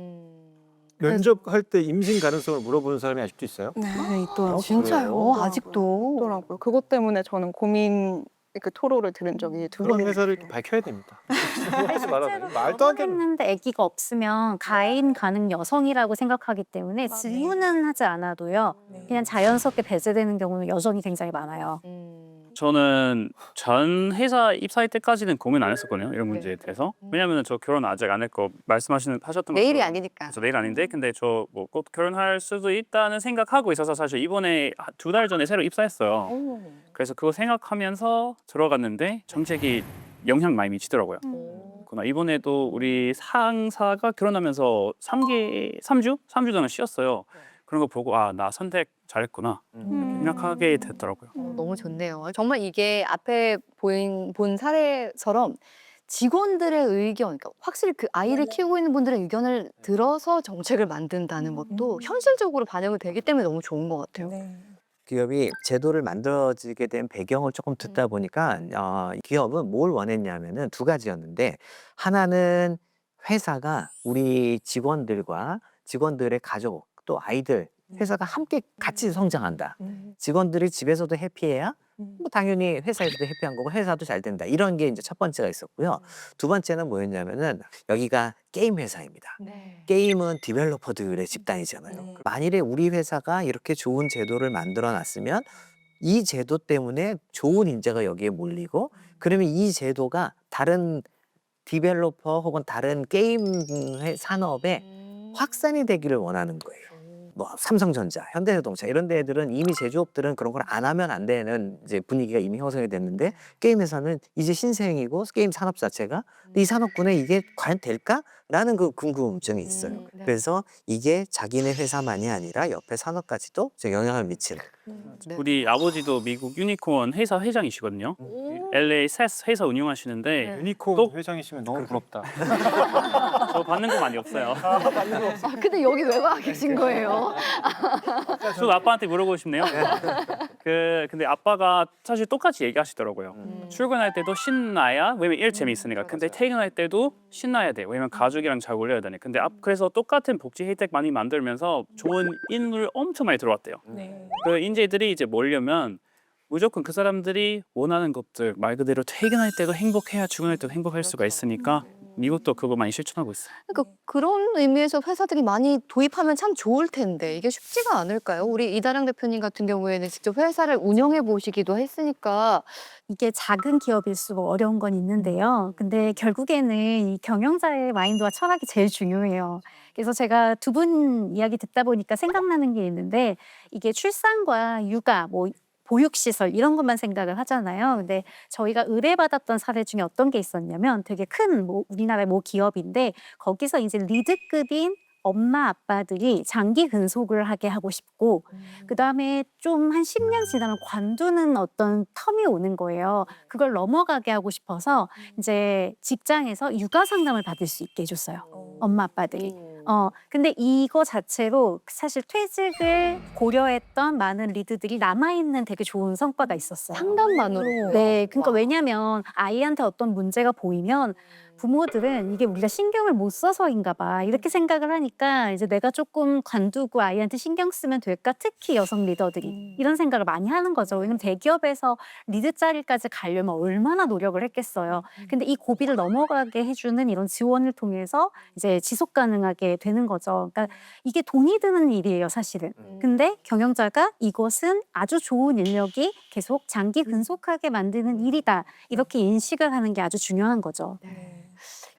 Speaker 4: 면접할 때 임신 가능성을 물어보는 사람이 아직도 있어요?
Speaker 5: 네, 있더라고요.
Speaker 1: 진짜요? 아직도?
Speaker 5: 있더라고요. 그것 때문에 저는 고민 그 토로를 들은 적이 두
Speaker 4: 그런
Speaker 5: 번.
Speaker 4: 회사를 이렇게 밝혀야 됩니다. 하지 말아요. 말도 안 되는.
Speaker 3: 결혼했는데 아기가 없으면 가임 가능 여성이라고 생각하기 때문에 질문은 하지 않아도요. 그냥 자연스럽게 배제되는 경우는 여전히 굉장히 많아요.
Speaker 6: 저는 전 회사 입사할 때까지는 고민 안 했었거든요. 이런 문제에 대해서. 왜냐면 저 결혼 아직 안 했고 하셨던 것처럼
Speaker 1: 내일이 아니니까.
Speaker 6: 저 내일 아닌데, 근데 저 뭐 꼭 결혼할 수도 있다는 생각하고 있어서 사실 이번에 2달 전에 새로 입사했어요. 그래서 그거 생각하면서 들어갔는데 정책이 영향 많이 미치더라고요. 그러나 이번에도 우리 상사가 결혼하면서 3주 동안 쉬었어요. 그런 거 보고 아, 나 선택 잘했구나 생각하게 됐더라고요.
Speaker 1: 너무 좋네요. 정말 이게 앞에 본 사례처럼 직원들의 의견, 그러니까 확실히 그 아이를 키우고 있는 분들의 의견을 들어서 정책을 만든다는 것도 현실적으로 반영이 되기 때문에 너무 좋은 것 같아요.
Speaker 2: 기업이 제도를 만들어지게 된 배경을 조금 듣다 보니까 기업은 뭘 원했냐면은 두 가지였는데, 하나는 회사가 우리 직원들과 직원들의 가족 또 아이들, 회사가 함께 같이 성장한다. 직원들이 집에서도 해피해야 뭐 당연히 회사에서도 해피한 거고 회사도 잘 된다. 이런 게 이제 첫 번째가 있었고요. 두 번째는 뭐였냐면은 여기가 게임 회사입니다. 게임은 디벨로퍼들의 집단이잖아요. 만일에 우리 회사가 이렇게 좋은 제도를 만들어 놨으면 이 제도 때문에 좋은 인재가 여기에 몰리고, 그러면 이 제도가 다른 디벨로퍼 혹은 다른 게임 산업에 확산이 되기를 원하는 거예요. 뭐 삼성전자, 현대자동차 이런 데들은 이미 제조업들은 그런 걸 안 하면 안 되는 이제 분위기가 이미 형성이 됐는데, 게임 회사는 이제 신생이고 게임 산업 자체가 이 산업군에 이게 과연 될까라는 그 궁금증이 있어요. 그래서 이게 자기네 회사만이 아니라 옆에 산업까지도 영향을 미치는.
Speaker 6: 우리 아버지도 미국 유니콘 회사 회장이시거든요. LA 세스 회사 운영하시는데
Speaker 4: 유니콘 회장이시면 너무 부럽다.
Speaker 6: 저 받는 거 많이 없어요.
Speaker 1: 근데 여기 왜 와 계신 거예요?
Speaker 6: 저도 아빠한테 물어보고 싶네요. 근데 아빠가 사실 똑같이 얘기하시더라고요. 출근할 때도 신나야, 왜냐면 일 재미있으니까. 근데 퇴근할 때도 신나야 돼. 왜냐면 가족이랑 잘 어울려야 되네. 근데 그래서 똑같은 복지 혜택 많이 만들면서 좋은 인물 엄청 많이 들어왔대요. 그 인재들이 이제 모려면 무조건 그 사람들이 원하는 것들 말 그대로 퇴근할 때도 행복해야 출근할 때도 행복할 수가 있으니까 미국도 그거 많이 실천하고 있어요.
Speaker 1: 그러니까 그런 의미에서 회사들이 많이 도입하면 참 좋을 텐데 이게 쉽지가 않을까요? 우리 이다랑 대표님 같은 경우에는 직접 회사를 운영해 보시기도 했으니까
Speaker 3: 이게 작은 기업일수록 어려운 건 있는데요. 근데 결국에는 이 경영자의 마인드와 철학이 제일 중요해요. 그래서 제가 두 분 이야기 듣다 보니까 생각나는 게 있는데 이게 출산과 육아, 뭐 보육시설 이런 것만 생각을 하잖아요. 근데 저희가 의뢰받았던 사례 중에 어떤 게 있었냐면 되게 큰 우리나라의 모 기업인데 거기서 이제 리드급인 엄마 아빠들이 장기 근속을 하게 하고 싶고 그다음에 좀 한 10년 지나면 관두는 어떤 텀이 오는 거예요. 그걸 넘어가게 하고 싶어서 이제 직장에서 육아 상담을 받을 수 있게 해줬어요. 엄마 아빠들이. 근데 이거 자체로 사실 퇴직을 고려했던 많은 리드들이 남아있는 되게 좋은 성과가 있었어요.
Speaker 1: 상담만으로.
Speaker 3: 네, 그러니까 왜냐면 아이한테 어떤 문제가 보이면 부모들은 이게 우리가 신경을 못 써서인가 봐 이렇게 생각을 하니까 이제 내가 조금 관두고 아이한테 신경 쓰면 될까? 특히 여성 리더들이 이런 생각을 많이 하는 거죠. 왜냐면 대기업에서 리드 자리까지 가려면 얼마나 노력을 했겠어요. 근데 이 고비를 넘어가게 해주는 이런 지원을 통해서 이제 지속 가능하게 되는 거죠. 그러니까 이게 돈이 드는 일이에요, 사실은. 근데 경영자가 이것은 아주 좋은 인력이 계속 장기 근속하게 만드는 일이다. 이렇게 인식을 하는 게 아주 중요한 거죠.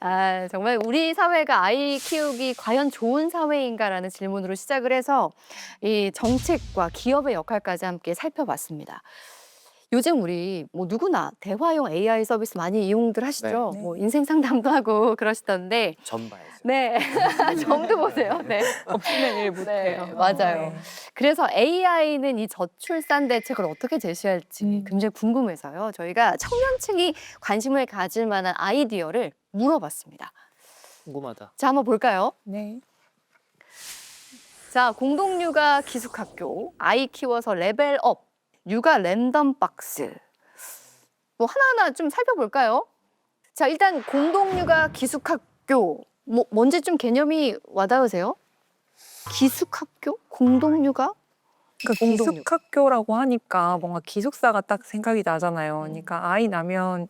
Speaker 1: 아, 정말 우리 사회가 아이 키우기 과연 좋은 사회인가라는 질문으로 시작을 해서 이 정책과 기업의 역할까지 함께 살펴봤습니다. 요즘 우리 뭐 누구나 대화용 AI 서비스 많이 이용들 하시죠?
Speaker 2: 네.
Speaker 1: 뭐 인생 상담도 하고 그러시던데.
Speaker 2: 점 봐야죠.
Speaker 1: 네. 점도 보세요. 네.
Speaker 5: 없으면 일 못해요.
Speaker 1: 네, 맞아요. 그래서 AI는 이 저출산 대책을 어떻게 제시할지 굉장히 궁금해서요. 저희가 청년층이 관심을 가질 만한 아이디어를 물어봤습니다.
Speaker 4: 궁금하다.
Speaker 1: 자, 한번 볼까요?
Speaker 5: 네.
Speaker 1: 자, 공동육아 기숙학교, 아이 키워서 레벨업, 육아 랜덤 박스. 뭐 하나하나 좀 살펴볼까요? 자, 일단 공동육아 기숙학교. 뭐 뭔지 좀 개념이 와닿으세요? 기숙학교? 공동육아?
Speaker 5: 그러니까 기숙학교라고 하니까 뭔가 기숙사가 딱 생각이 나잖아요. 그러니까 아이 낳은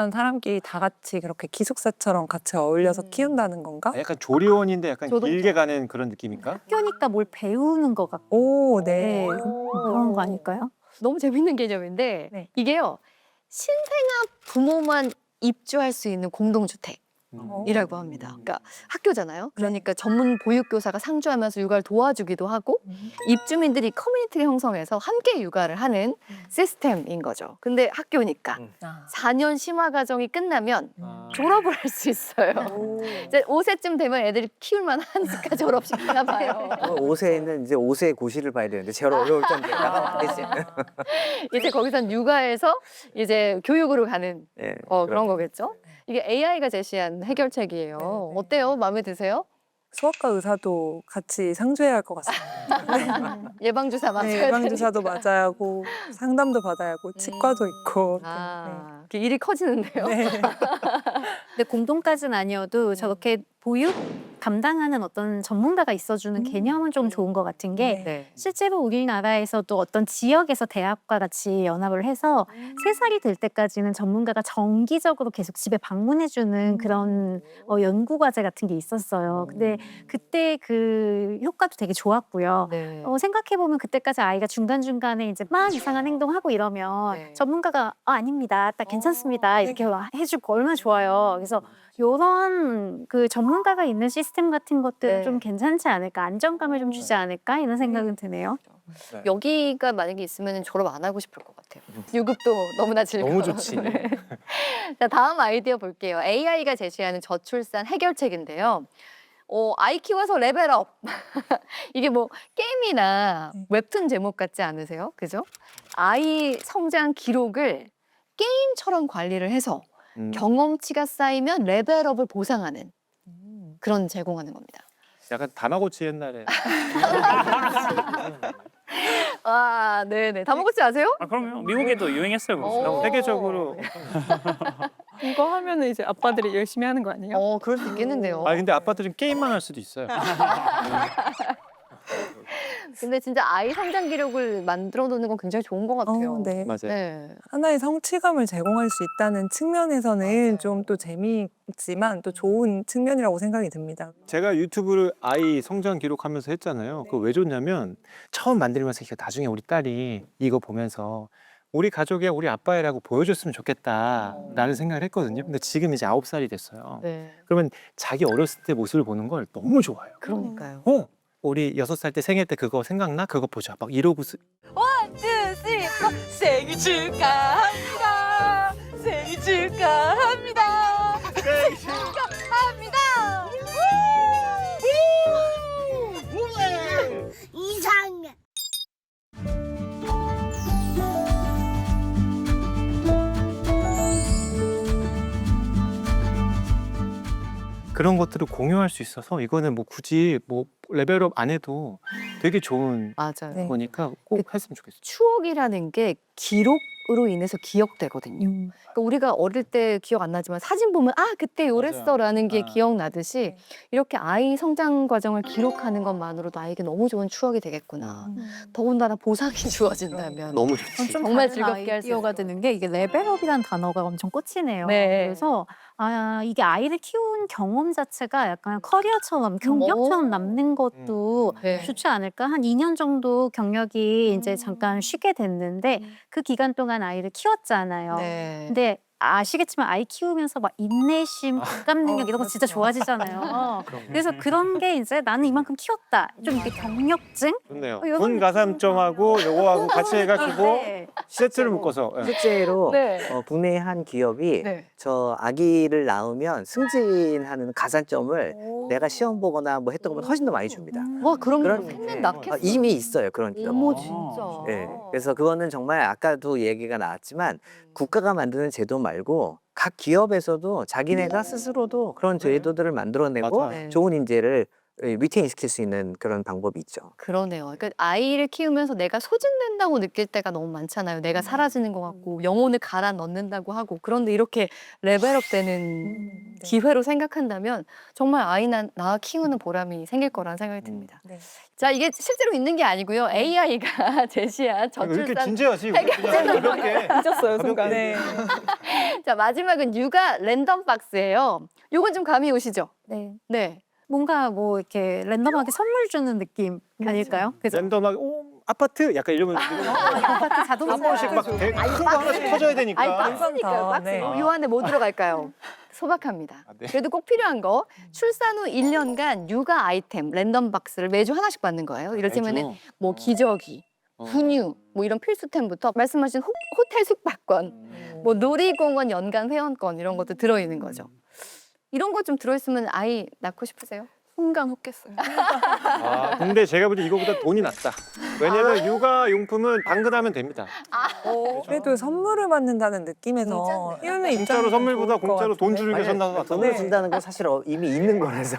Speaker 5: 사람끼리 다 같이 그렇게 기숙사처럼 같이 어울려서 키운다는 건가?
Speaker 4: 약간 조리원인데 약간
Speaker 1: 저도
Speaker 4: 길게 가는 그런 느낌인가?
Speaker 3: 학교니까 뭘 배우는 것 같고
Speaker 5: 오, 네.
Speaker 3: 그런 거 아닐까요?
Speaker 1: 너무 재밌는 개념인데
Speaker 3: 네.
Speaker 1: 이게요. 신생아 부모만 입주할 수 있는 공동주택. 이라고 합니다. 그러니까 학교잖아요. 그러니까 전문 보육교사가 상주하면서 육아를 도와주기도 하고 입주민들이 커뮤니티를 형성해서 함께 육아를 하는 시스템인 거죠. 근데 학교니까 4년 심화 과정이 끝나면 졸업을 할 수 있어요. 이제 5세쯤 되면 애들이 키울만 하니까 졸업시키나 봐요.
Speaker 2: 5세는 이제 5세의 고시를 봐야 되는데 제일 어려울 텐데 나가면 안 되지.
Speaker 1: 이제 거기선 육아에서 이제 교육으로 가는
Speaker 2: 네,
Speaker 1: 그런 거겠죠. 이게 AI가 제시한 해결책이에요. 어때요? 마음에 드세요?
Speaker 5: 수학과 의사도 같이 상주해야 할 것 같습니다.
Speaker 1: 예방주사 맞아야
Speaker 5: 네, 예방주사도 맞아야 하고 상담도 받아야 하고 치과도 있고.
Speaker 1: 이렇게 일이 커지는데요.
Speaker 5: 네.
Speaker 3: 근데 공동까지는 아니어도 저렇게 보육 감당하는 어떤 전문가가 있어주는 개념은 좀 좋은 것 같은 게
Speaker 1: 네.
Speaker 3: 실제로 우리나라에서도 어떤 지역에서 대학과 같이 연합을 해서 3살이 될 때까지는 전문가가 정기적으로 계속 집에 방문해주는 그런 연구 과제 같은 게 있었어요. 근데 그때 그 효과도 되게 좋았고요.
Speaker 1: 네.
Speaker 3: 생각해보면 그때까지 아이가 중간중간에 이제 막 이상한 행동하고 이러면
Speaker 1: 네.
Speaker 3: 전문가가 아닙니다. 딱 괜찮습니다. 이렇게 해주고 얼마나 좋아요. 그래서 요런 그 전문가가 있는 시스템 같은 것들
Speaker 1: 네.
Speaker 3: 좀 괜찮지 않을까, 안정감을 좀 주지 않을까 이런 생각은 드네요.
Speaker 1: 여기가 만약에 있으면 졸업 안 하고 싶을 것 같아요. 유급도 너무나 즐거워.
Speaker 4: 너무 좋지.
Speaker 1: 자, 다음 아이디어 볼게요. AI가 제시하는 저출산 해결책인데요. 아이 키워서 레벨업. 이게 뭐 게임이나 웹툰 제목 같지 않으세요? 그죠? 아이 성장 기록을 게임처럼 관리를 해서 경험치가 쌓이면 레벨업을 보상하는 그런 제공하는 겁니다.
Speaker 4: 약간 다마고치 옛날에.
Speaker 1: 아, 네네. 다마고치 아세요?
Speaker 6: 아, 그럼요. 미국에도 유행했어요. 그거.
Speaker 4: 세계적으로.
Speaker 5: 이거 하면은 이제 아빠들이 열심히 하는 거 아니에요?
Speaker 1: 그럴 수 있겠는데요.
Speaker 4: 아 근데 아빠들은 게임만 할 수도 있어요.
Speaker 1: 근데 진짜 아이 성장 기록을 만들어 놓는 건 굉장히 좋은 것 같아요.
Speaker 5: 네.
Speaker 4: 맞아요.
Speaker 1: 네.
Speaker 5: 하나의 성취감을 제공할 수 있다는 측면에서는 좀 또 재미있지만 또 좋은 측면이라고 생각이 듭니다.
Speaker 4: 제가 유튜브를 아이 성장 기록하면서 했잖아요. 그거 왜 좋냐면 처음 만들면서 이게 나중에 우리 딸이 이거 보면서 우리 가족이야 우리 아빠야라고 보여줬으면 좋겠다라는 생각을 했거든요. 근데 지금 이제 9살이 됐어요.
Speaker 1: 네.
Speaker 4: 그러면 자기 어렸을 때 모습을 보는 걸 너무 좋아해요.
Speaker 1: 그러니까요.
Speaker 4: 우리 6살 때 생일 때 그거 생각나? 그거 보자. 막 이러고
Speaker 1: 원, 투, 쓰리, 포. 생일 축하합니다. 생일 축하합니다. 생일 축하합니다.
Speaker 13: 이상해.
Speaker 4: 그런 것들을 공유할 수 있어서 이거는 뭐 굳이 뭐 레벨업 안 해도 되게 좋은
Speaker 1: 맞아요.
Speaker 4: 거니까 꼭 했으면 좋겠어요.
Speaker 1: 추억이라는 게 기록으로 인해서 기억되거든요. 그러니까 우리가 어릴 때 기억 안 나지만 사진 보면 아 그때 요랬어라는 게 기억나듯이 이렇게 아이 성장 과정을 기록하는 것만으로도 아이에게 너무 좋은 추억이 되겠구나. 더군다나 보상이 주어진다면
Speaker 4: 너무
Speaker 3: 좀
Speaker 1: 정말
Speaker 3: 다른
Speaker 1: 즐겁게 할 수
Speaker 3: 아이디어가 드는 게 이게 레벨업이라는 단어가 엄청 꽂히네요.
Speaker 1: 네.
Speaker 3: 그래서 이게 아이를 키운 경험 자체가 약간 커리어처럼 경력처럼 남는 것도
Speaker 1: 네.
Speaker 3: 좋지 않을까? 한 2년 정도 경력이 이제 잠깐 쉬게 됐는데 그 기간 동안 아이를 키웠잖아요.
Speaker 1: 네.
Speaker 3: 근데 아시겠지만 아이 키우면서 막 인내심, 공감 능력 이런 거 진짜 좋아지잖아요. 그래서 그런 게 이제 나는 이만큼 키웠다. 좀 이렇게 경력증?
Speaker 4: 좋네요.
Speaker 3: 이런
Speaker 4: 군 가산점하고 요거하고 같이 해가지고
Speaker 3: 네.
Speaker 4: 세트를 묶어서
Speaker 2: 실제로
Speaker 1: 네.
Speaker 2: 국내의 한 기업이
Speaker 1: 네.
Speaker 2: 저 아기를 낳으면 승진하는 가산점을 내가 시험 보거나 뭐 했던 것보다 훨씬 더 많이 줍니다.
Speaker 1: 와 그럼
Speaker 2: 그런
Speaker 1: 생각
Speaker 2: 게
Speaker 1: 낳겠어.
Speaker 2: 이미 있어요 그런 기업.
Speaker 1: 어머 진짜.
Speaker 2: 네, 그래서 그거는 정말 아까도 얘기가 나왔지만 국가가 만드는 제도 말고 각 기업에서도 자기네가 스스로도 그런 제도들을 만들어내고
Speaker 4: 맞아요.
Speaker 2: 좋은 인재를 리테인 시킬 수 있는 그런 방법이 있죠.
Speaker 1: 그러네요. 그러니까 아이를 키우면서 내가 소진된다고 느낄 때가 너무 많잖아요. 내가 사라지는 것 같고 영혼을 갈아 넣는다고 하고 그런데 이렇게 레벨업되는 기회로 생각한다면 정말 아이 낳아 키우는 보람이 생길 거라는 생각이 듭니다. 자 이게 실제로 있는 게 아니고요. AI가 제시한
Speaker 4: 왜 이렇게
Speaker 1: 저출산
Speaker 4: 진지하지? 그냥 가볍게.
Speaker 5: 잊었어요 순간. 네.
Speaker 1: 자 마지막은 육아 랜덤 박스예요. 요건 좀 감이 오시죠?
Speaker 3: 네.
Speaker 1: 네.
Speaker 3: 뭔가 뭐 이렇게 랜덤하게 선물 주는 느낌 아닐까요? 그죠?
Speaker 4: 랜덤하게 아파트 약간 이러면
Speaker 3: 아파트 자동차
Speaker 4: 한 번씩 막 큰 거 하나씩 터져야 되니까.
Speaker 1: 아니 박스니까요. 박스.
Speaker 5: 네.
Speaker 1: 요 안에 뭐 들어갈까요? 소박합니다.
Speaker 4: 네.
Speaker 1: 그래도 꼭 필요한 거 출산 후 1년간 육아 아이템 랜덤 박스를 매주 하나씩 받는 거예요. 이를테면은 뭐 기저귀, 분유 뭐 이런 필수템부터 말씀하신 호텔 숙박권, 뭐 놀이공원 연간 회원권 이런 것도 들어있는 거죠. 이런 거 좀 들어있으면 아이 낳고 싶으세요?
Speaker 5: 순간 혹했어요.
Speaker 4: 아, 근데 제가 볼 때 이거보다 돈이 낫다. 왜냐면 육아 용품은 당근하면 됩니다.
Speaker 5: 그래도 선물을 받는다는 느낌에서 키우는
Speaker 4: 공짜로 선물보다 공짜로 돈 주는 게 선나서
Speaker 2: 돈을 준다는 건 사실 이미 있는 거라서.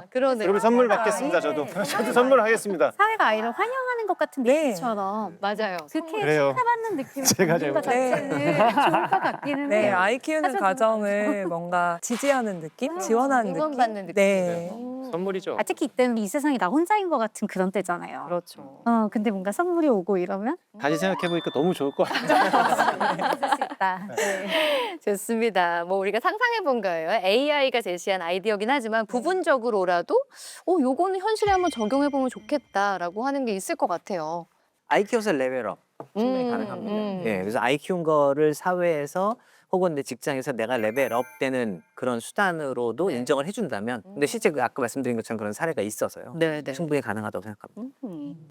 Speaker 1: 그러네요.
Speaker 4: 그러면 선물 받겠습니다. 저도 선물하겠습니다.
Speaker 3: 사회가 아이를 환영하는 것 같은 느낌처럼
Speaker 1: 맞아요.
Speaker 3: 그렇게
Speaker 4: 그래요.
Speaker 3: 축하받는 느낌
Speaker 4: 제가
Speaker 3: 자체는
Speaker 5: 잘못했어요.
Speaker 3: 좋을 것 같기는
Speaker 5: 네,
Speaker 3: 해요.
Speaker 5: 아이 키우는
Speaker 3: 사실
Speaker 5: 과정을 뭔가 지지하는 느낌, 지원하는 느낌.
Speaker 1: 응원받는 느낌.
Speaker 5: 네.
Speaker 4: 선물이죠.
Speaker 3: 특히 이때는 이 세상에 나 혼자인 것 같은 그런 때잖아요.
Speaker 1: 그렇죠.
Speaker 3: 근데 뭔가 선물이 오고 이러면
Speaker 4: 다시 생각해 보니까 너무 좋을 것 같아요.
Speaker 3: 있을 수 있다.
Speaker 1: 좋습니다. 뭐 우리가 상상해 본 거예요. AI가 제시한 아이디어긴 하지만 부분적으로라도 요거는 현실에 한번 적용해 보면 좋겠다라고 하는 게 있을 것 같아요.
Speaker 2: 아이 키워서 레벨업 충분히 가능합니다. 예, 그래서 아이 키운 거를 사회에서 혹은 내 직장에서 내가 레벨업 되는 그런 수단으로도 인정을 해준다면 근데 실제 아까 말씀드린 것처럼 그런 사례가 있어서요. 충분히 가능하다고 생각합니다.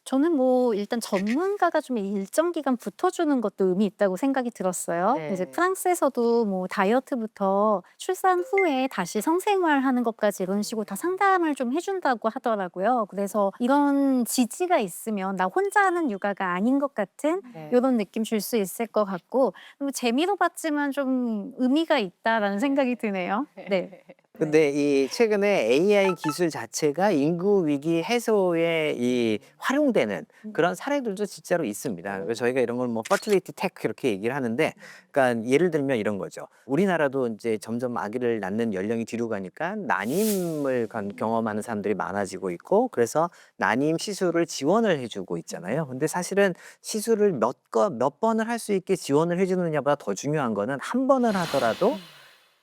Speaker 3: 저는 뭐 일단 전문가가 좀 일정 기간 붙어주는 것도 의미 있다고 생각이 들었어요.
Speaker 1: 네.
Speaker 3: 이제 프랑스에서도 뭐 다이어트부터 출산 후에 다시 성생활하는 것까지 이런 식으로 다 상담을 좀 해준다고 하더라고요. 그래서 이런 지지가 있으면 나 혼자 하는 육아가 아닌 것 같은 이런 느낌 줄 수 있을 것 같고 재미로 봤지만 좀 의미가 있다라는 생각이 드네요. 네.
Speaker 2: 근데 이 최근에 AI 기술 자체가 인구 위기 해소에 이 활용되는 그런 사례들도 진짜로 있습니다. 그래서 저희가 이런 걸 뭐 퍼틸리티 테크 이렇게 얘기를 하는데, 그러니까 예를 들면 이런 거죠. 우리나라도 이제 점점 아기를 낳는 연령이 뒤로 가니까 난임을 경험하는 사람들이 많아지고 있고, 그래서 난임 시술을 지원을 해주고 있잖아요. 근데 사실은 시술을 몇 번을 할 수 있게 지원을 해주느냐보다 더 중요한 거는 한 번을 하더라도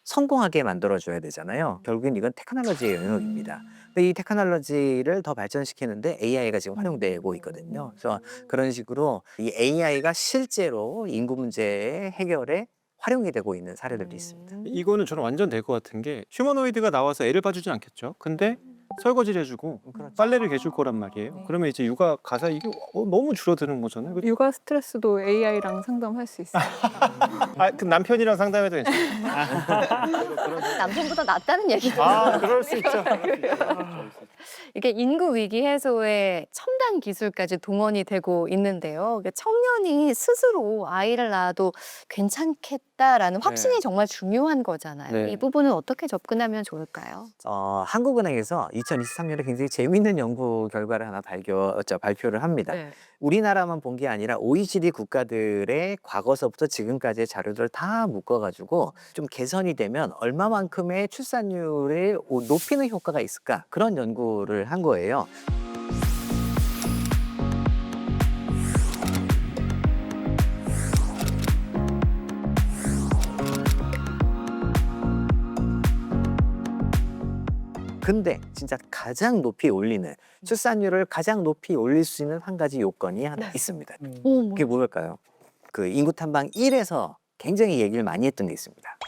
Speaker 2: 성공하게 만들어줘야 되잖아요. 결국엔 이건 테크놀로지의 영역입니다. 근데 이 테크놀로지를 더 발전시키는데 AI가 지금 활용되고 있거든요. 그래서 그런 식으로 이 AI가 실제로 인구 문제 해결에 활용이 되고 있는 사례들도 있습니다.
Speaker 4: 이거는 저는 완전 될 것 같은 게 휴머노이드가 나와서 애를 봐주진 않겠죠. 근데 설거지를 해주고 빨래를 개줄 거란 말이에요. 그러면 이제 육아 가사 이게 너무 줄어드는 거잖아요.
Speaker 5: 육아 스트레스도 AI랑 상담할 수 있어요.
Speaker 4: 그 남편이랑 상담해도 괜찮아요.
Speaker 1: 남편보다 낫다는 얘기죠.
Speaker 4: 그럴 수 있죠.
Speaker 1: 이게 인구 위기 해소에 첨단 기술까지 동원이 되고 있는데요. 청년이 스스로 아이를 낳아도 괜찮겠다라는 확신이 정말 중요한 거잖아요.
Speaker 2: 네.
Speaker 1: 이 부분은 어떻게 접근하면 좋을까요?
Speaker 2: 한국은행에서 2023년에 굉장히 재미있는 연구 결과를 하나 발표를 합니다.
Speaker 1: 네.
Speaker 2: 우리나라만 본 게 아니라 OECD 국가들의 과거서부터 지금까지의 자료들을 다 묶어가지고 좀 개선이 되면 얼마만큼의 출산율을 높이는 효과가 있을까, 그런 연구를 한 거예요. 근데 진짜 가장 높이 올리는, 출산율을 가장 높이 올릴 수 있는 한 가지 요건이 하나 있습니다. 그게 뭘까요? 그 인구 탐방 1에서 굉장히 얘기를 많이 했던 게 있습니다.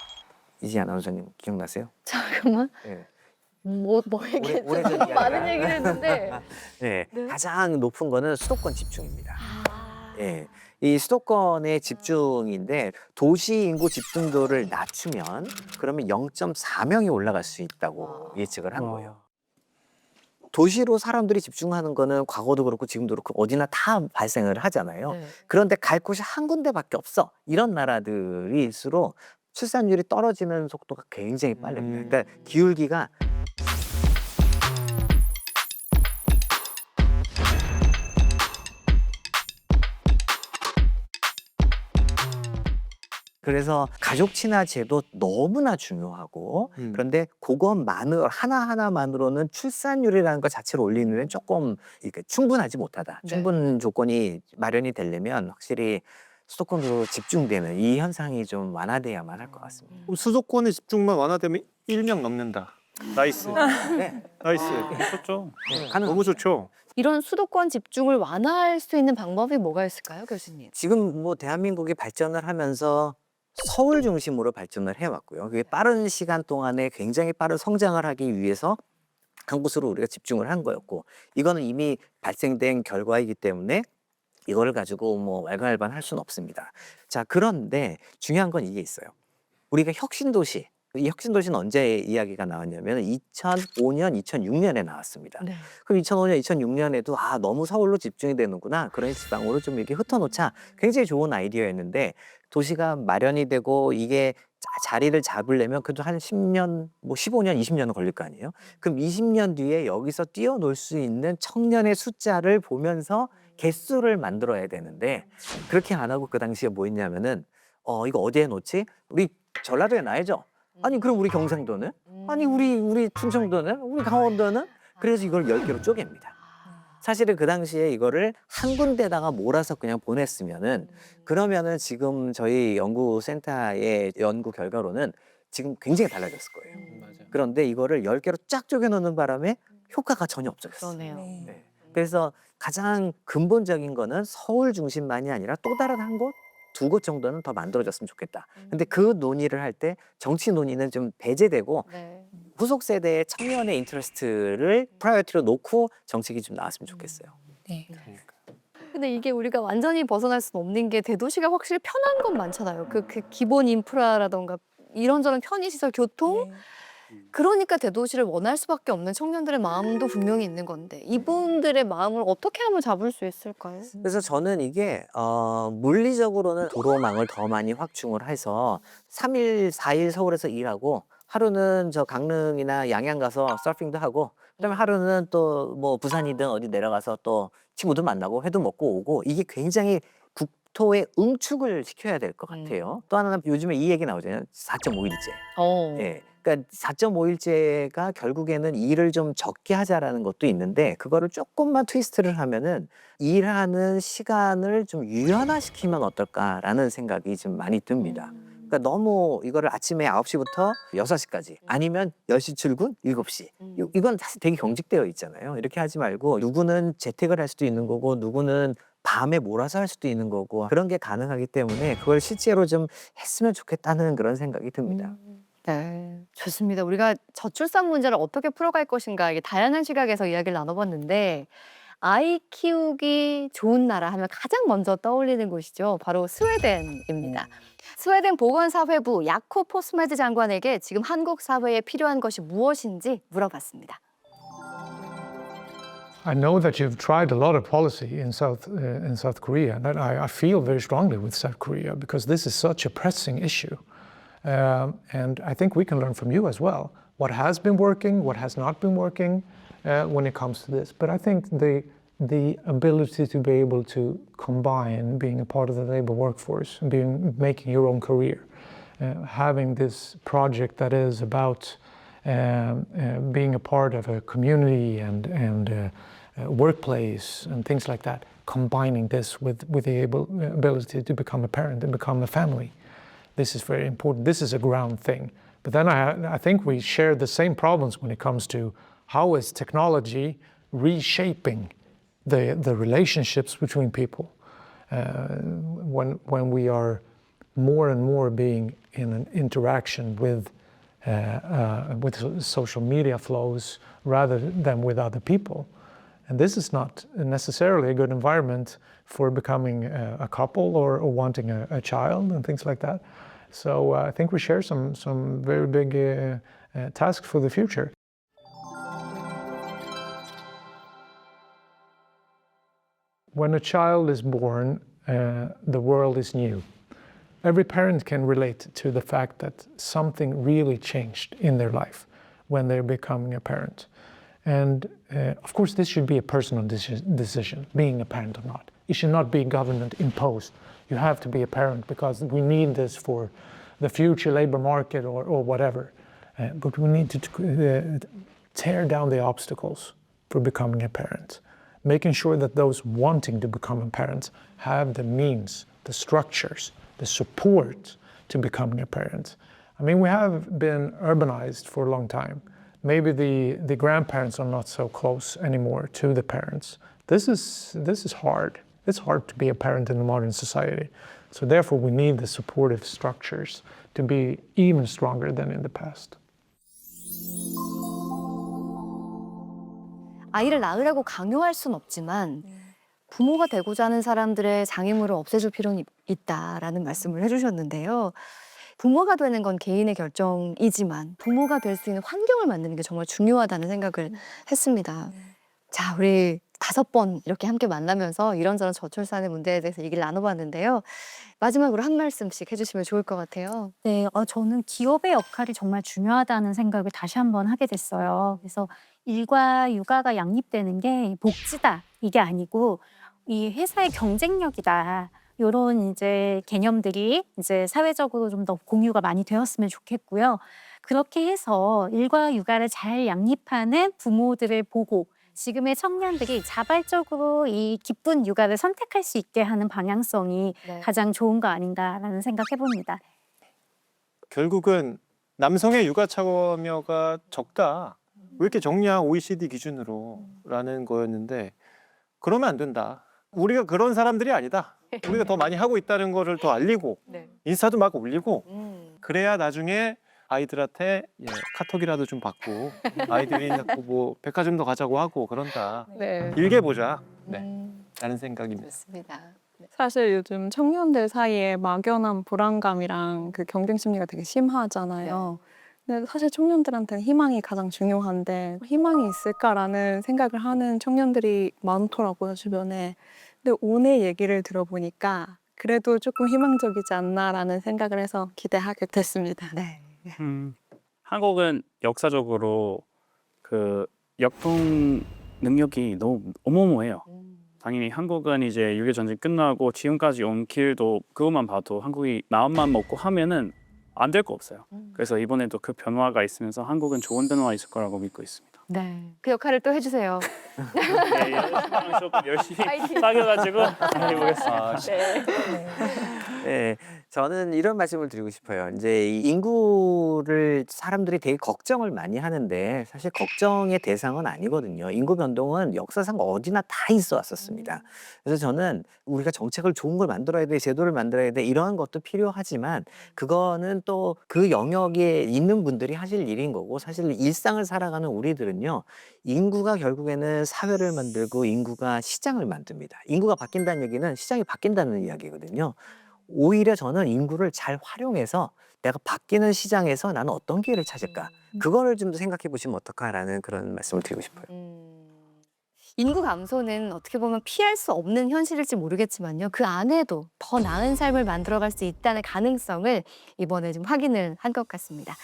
Speaker 2: 이지 아나운서님 기억나세요?
Speaker 1: 잠깐만.
Speaker 2: 네.
Speaker 1: 뭐 얘기했죠?
Speaker 2: 오래전
Speaker 1: 너무 많은
Speaker 2: 이야기가.
Speaker 1: 얘기를 했는데.
Speaker 2: 네,
Speaker 1: 네.
Speaker 2: 가장 높은 거는 수도권 집중입니다. 예, 이 수도권의 집중인데 도시 인구 집중도를 낮추면 그러면 0.4명이 올라갈 수 있다고 예측을 한 거예요. 도시로 사람들이 집중하는 거는 과거도 그렇고 지금도 그렇고 어디나 다 발생을 하잖아요.
Speaker 1: 네.
Speaker 2: 그런데 갈 곳이 한 군데밖에 없어. 이런 나라들일수록 출산율이 떨어지는 속도가 굉장히 빠릅니다. 그러니까 기울기가 그래서 가족 친화제도 너무나 중요하고, 그런데 그것만으로 하나하나만으로는 출산율이라는 것 자체를 올리는 데는 조금 이렇게 충분하지 못하다.
Speaker 1: 네.
Speaker 2: 충분 조건이 마련이 되려면 확실히 수도권으로 집중되는 이 현상이 좀 완화돼야만 할 것 같습니다.
Speaker 4: 그럼 수도권의 집중만 완화되면 1명 넘는다. 나이스.
Speaker 2: 네.
Speaker 4: 나이스.
Speaker 6: 좋죠.
Speaker 4: 너무 좋죠.
Speaker 1: 이런 수도권 집중을 완화할 수 있는 방법이 뭐가 있을까요, 교수님?
Speaker 2: 지금 뭐 대한민국이 발전을 하면서 서울 중심으로 발전을 해왔고요. 그게 빠른 시간 동안에 굉장히 빠른 성장을 하기 위해서 한 곳으로 우리가 집중을 한 거였고, 이거는 이미 발생된 결과이기 때문에 이거를 가지고 뭐 왈가왈부할 수는 없습니다. 자, 그런데 중요한 건 이게 있어요. 우리가 혁신도시, 이 혁신도시는 언제 이야기가 나왔냐면 2005년, 2006년에 나왔습니다.
Speaker 1: 네.
Speaker 2: 그럼 2005년, 2006년에도 너무 서울로 집중이 되는구나. 그러니 지방으로 좀 이렇게 흩어놓자. 굉장히 좋은 아이디어였는데 도시가 마련이 되고 이게 자리를 잡으려면 그래도 한 10년, 뭐 15년, 20년은 걸릴 거 아니에요? 그럼 20년 뒤에 여기서 뛰어놀 수 있는 청년의 숫자를 보면서 개수를 만들어야 되는데 그렇게 안 하고 그 당시에 뭐 했냐면은 이거 어디에 놓지? 우리 전라도에 놔야죠. 아니 그럼 우리 경상도는? 아니 우리 충청도는? 우리 강원도는? 그래서 이걸 10개로 쪼갭니다. 사실은 그 당시에 이거를 한 군데다가 몰아서 그냥 보냈으면은 그러면은 지금 저희 연구센터의 연구 결과로는 지금 굉장히 달라졌을 거예요. 그런데 이거를 10개로 쫙 쪼개 놓는 바람에 효과가 전혀 없어졌어요.
Speaker 1: 그러네요.
Speaker 2: 네. 그래서 가장 근본적인 거는 서울 중심만이 아니라 또 다른 한 곳, 두 곳 정도는 더 만들어졌으면 좋겠다. 근데 그 논의를 할 때 정치 논의는 좀 배제되고
Speaker 1: 네.
Speaker 2: 후속 세대의 청년의 인터레스트를 프라이어티로 놓고 정책이 좀 나왔으면 좋겠어요.
Speaker 1: 네. 근데 이게 우리가 완전히 벗어날 수는 없는 게 대도시가 확실히 편한 건 많잖아요. 그 기본 인프라라던가 이런저런 편의시설, 교통. 그러니까 대도시를 원할 수밖에 없는 청년들의 마음도 분명히 있는 건데 이분들의 마음을 어떻게 하면 잡을 수 있을까요?
Speaker 2: 그래서 저는 이게 물리적으로는 도로망을 더 많이 확충을 해서 3일, 4일 서울에서 일하고 하루는 저 강릉이나 양양 가서 서핑도 하고 그다음에 하루는 또 뭐 부산이든 어디 내려가서 또 친구들 만나고 회도 먹고 오고 이게 굉장히 국토의 응축을 시켜야 될 것 같아요. 또 하나는 요즘에 이 얘기 나오잖아요. 4.5일제. 예. 그러니까 4.5일제가 결국에는 일을 좀 적게 하자라는 것도 있는데 그거를 조금만 트위스트를 하면은 일하는 시간을 좀 유연화시키면 어떨까라는 생각이 좀 많이 듭니다. 그러니까 너무 이거를 아침에 9시부터 6시까지 아니면 10시 출근 7시 이건 사실 되게 경직되어 있잖아요. 이렇게 하지 말고 누구는 재택을 할 수도 있는 거고 누구는 밤에 몰아서 할 수도 있는 거고 그런 게 가능하기 때문에 그걸 실제로 좀 했으면 좋겠다는 그런 생각이 듭니다.
Speaker 1: 네, 좋습니다. 우리가 저출산 문제를 어떻게 풀어갈 것인가 이게 다양한 시각에서 이야기를 나눠봤는데 아이 키우기 좋은 나라 하면 가장 먼저 떠올리는 곳이죠. 바로 스웨덴입니다. 스웨덴 보건사회부 야코 포스메드 장관에게 지금 한국 사회에 필요한 것이 무엇인지 물어봤습니다.
Speaker 17: I know that you've tried a lot of policy in South Korea, and I feel very strongly with South Korea because this is such a pressing issue. And I think we can learn from you as well. What has been working, what has not been working when it comes to this. But I think the ability to be able to combine being a part of the labor workforce, making your own career, having this project that is about being a part of a community and workplace and things like that, combining this with the ability to become a parent and become a family. This is very important. This is a ground thing. But then I think we share the same problems when it comes to how is technology reshaping the relationships between people. When we are more and more being in an interaction with social media flows rather than with other people. And this is not necessarily a good environment for becoming a couple or wanting a child and things like that. So I think we share some very big tasks for the future. When a child is born, the world is new. Every parent can relate to the fact that something really changed in their life when they're becoming a parent. And of course, this should be a personal decision, being a parent or not. It should not be government imposed. You have to be a parent because we need this for the future labor market or whatever. But we need to tear down the obstacles for becoming a parent, making sure that those wanting to become a parent have the means, the structures, the support to becoming a parent. I mean, we have been urbanized for a long time. Maybe the grandparents are not so close anymore to the parents. This is hard. It's hard to be a parent in a modern society. So therefore, we need the supportive structures to be even stronger than in the past.
Speaker 1: 아이를 낳으라고 강요할 순 없지만 부모가 되고자 하는 사람들의 장애물을 없애줄 필요는 있다라는 말씀을 해주셨는데요. 부모가 되는 건 개인의 결정이지만 부모가 될 수 있는 환경을 만드는 게 정말 중요하다는 생각을 했습니다. 자, 우리 5번 이렇게 함께 만나면서 이런저런 저출산의 문제에 대해서 얘기를 나눠봤는데요. 마지막으로 한 말씀씩 해주시면 좋을 것 같아요.
Speaker 3: 네, 저는 기업의 역할이 정말 중요하다는 생각을 다시 한번 하게 됐어요. 그래서 일과 육아가 양립되는 게 복지다 이게 아니고 이 회사의 경쟁력이다. 이런 이제 개념들이 이제 사회적으로 좀 더 공유가 많이 되었으면 좋겠고요. 그렇게 해서 일과 육아를 잘 양립하는 부모들을 보고 지금의 청년들이 자발적으로 이 기쁜 육아를 선택할 수 있게 하는 방향성이 가장 좋은 거 아닌가라는 생각해봅니다.
Speaker 4: 결국은 남성의 육아 참여가 적다. 왜 이렇게 적냐 OECD 기준으로라는 거였는데 그러면 안 된다. 우리가 그런 사람들이 아니다. 우리가 더 많이 하고 있다는 거를 더 알리고 인스타도 막 올리고 그래야 나중에 아이들한테 카톡이라도 좀 받고 아이들이 뭐 백화점도 가자고 하고 그런다.
Speaker 5: 네.
Speaker 4: 길게 보자. 라는 생각입니다.
Speaker 1: 좋습니다.
Speaker 5: 사실 요즘 청년들 사이에 막연한 불안감이랑 그 경쟁 심리가 되게 심하잖아요. 근데 사실 청년들한테는 희망이 가장 중요한데 희망이 있을까라는 생각을 하는 청년들이 많더라고요, 주변에. 근데 오늘 얘기를 들어보니까 그래도 조금 희망적이지 않나라는 생각을 해서 기대하게 됐습니다.
Speaker 1: 네.
Speaker 6: 한국은 역사적으로 그 역풍 능력이 너무 어마어마해요. 당연히 한국은 이제 6.25 전쟁 끝나고 지금까지 온 길도 그것만 봐도 한국이 마음만 먹고 하면은 안 될 거 없어요. 그래서 이번에도 그 변화가 있으면서 한국은 좋은 변화가 있을 거라고 믿고 있습니다.
Speaker 1: 네. 그 역할을 또 해주세요.
Speaker 6: 네, 조금 열심히 사귀어가지고 해보겠습니다.
Speaker 2: 네, 저는 이런 말씀을 드리고 싶어요. 이제 이 인구를 사람들이 되게 걱정을 많이 하는데 사실 걱정의 대상은 아니거든요. 인구 변동은 역사상 어디나 다 있어 왔었습니다. 그래서 저는 우리가 정책을 좋은 걸 만들어야 돼, 제도를 만들어야 돼, 이러한 것도 필요하지만 그거는 또 그 영역에 있는 분들이 하실 일인 거고, 사실 일상을 살아가는 우리들은요, 인구가 결국에는 사회를 만들고 인구가 시장을 만듭니다. 인구가 바뀐다는 얘기는 시장이 바뀐다는 이야기거든요. 오히려 저는 인구를 잘 활용해서 내가 바뀌는 시장에서 나는 어떤 기회를 찾을까, 그거를 좀 더 생각해 보시면 어떨까라는 그런 말씀을 드리고 싶어요.
Speaker 1: 인구 감소는 어떻게 보면 피할 수 없는 현실일지 모르겠지만요. 그 안에도 더 나은 삶을 만들어갈 수 있다는 가능성을 이번에 좀 확인을 한 것 같습니다.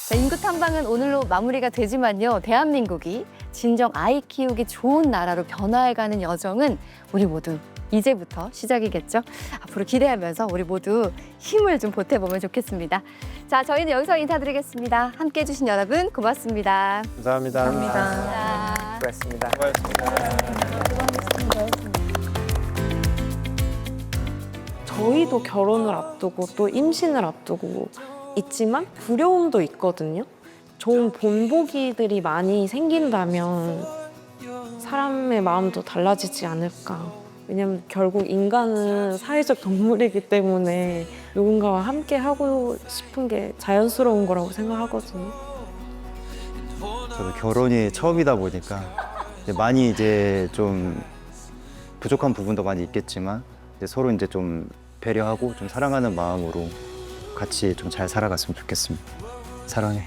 Speaker 1: 자, 인구 탐방은 오늘로 마무리가 되지만요. 대한민국이 진정 아이 키우기 좋은 나라로 변화해가는 여정은 우리 모두 이제부터 시작이겠죠. 앞으로 기대하면서 우리 모두 힘을 좀 보태보면 좋겠습니다. 자, 저희는 여기서 인사드리겠습니다. 함께해 주신 여러분 고맙습니다.
Speaker 4: 감사합니다.
Speaker 2: 수고하셨습니다.
Speaker 18: 저희도 결혼을 앞두고 또 임신을 앞두고 있지만 두려움도 있거든요. 좋은 본보기들이 많이 생긴다면 사람의 마음도 달라지지 않을까. 왜냐면 결국 인간은 사회적 동물이기 때문에 누군가와 함께 하고 싶은 게 자연스러운 거라고 생각하거든요.
Speaker 19: 저도 결혼이 처음이다 보니까 많이 이제 좀 부족한 부분도 많이 있겠지만 이제 서로 이제 좀 배려하고 좀 사랑하는 마음으로 같이 좀 잘 살아갔으면 좋겠습니다. 사랑해.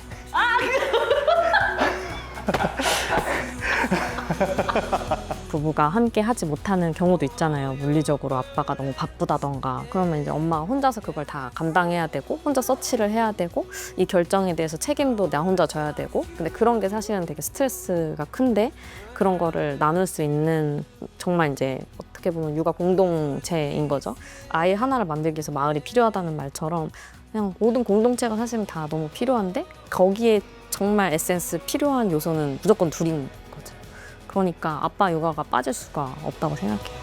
Speaker 18: 부부가 함께 하지 못하는 경우도 있잖아요. 물리적으로 아빠가 너무 바쁘다던가 그러면 이제 엄마가 혼자서 그걸 다 감당해야 되고 혼자 서치를 해야 되고 이 결정에 대해서 책임도 나 혼자 져야 되고 근데 그런 게 사실은 되게 스트레스가 큰데 그런 거를 나눌 수 있는 정말 이제 어떻게 보면 육아 공동체인 거죠. 아이 하나를 만들기 위해서 마을이 필요하다는 말처럼 그냥 모든 공동체가 사실은 다 너무 필요한데 거기에 정말 에센스 필요한 요소는 무조건 둘인 거죠. 그러니까 아빠 육아가 빠질 수가 없다고 생각해요.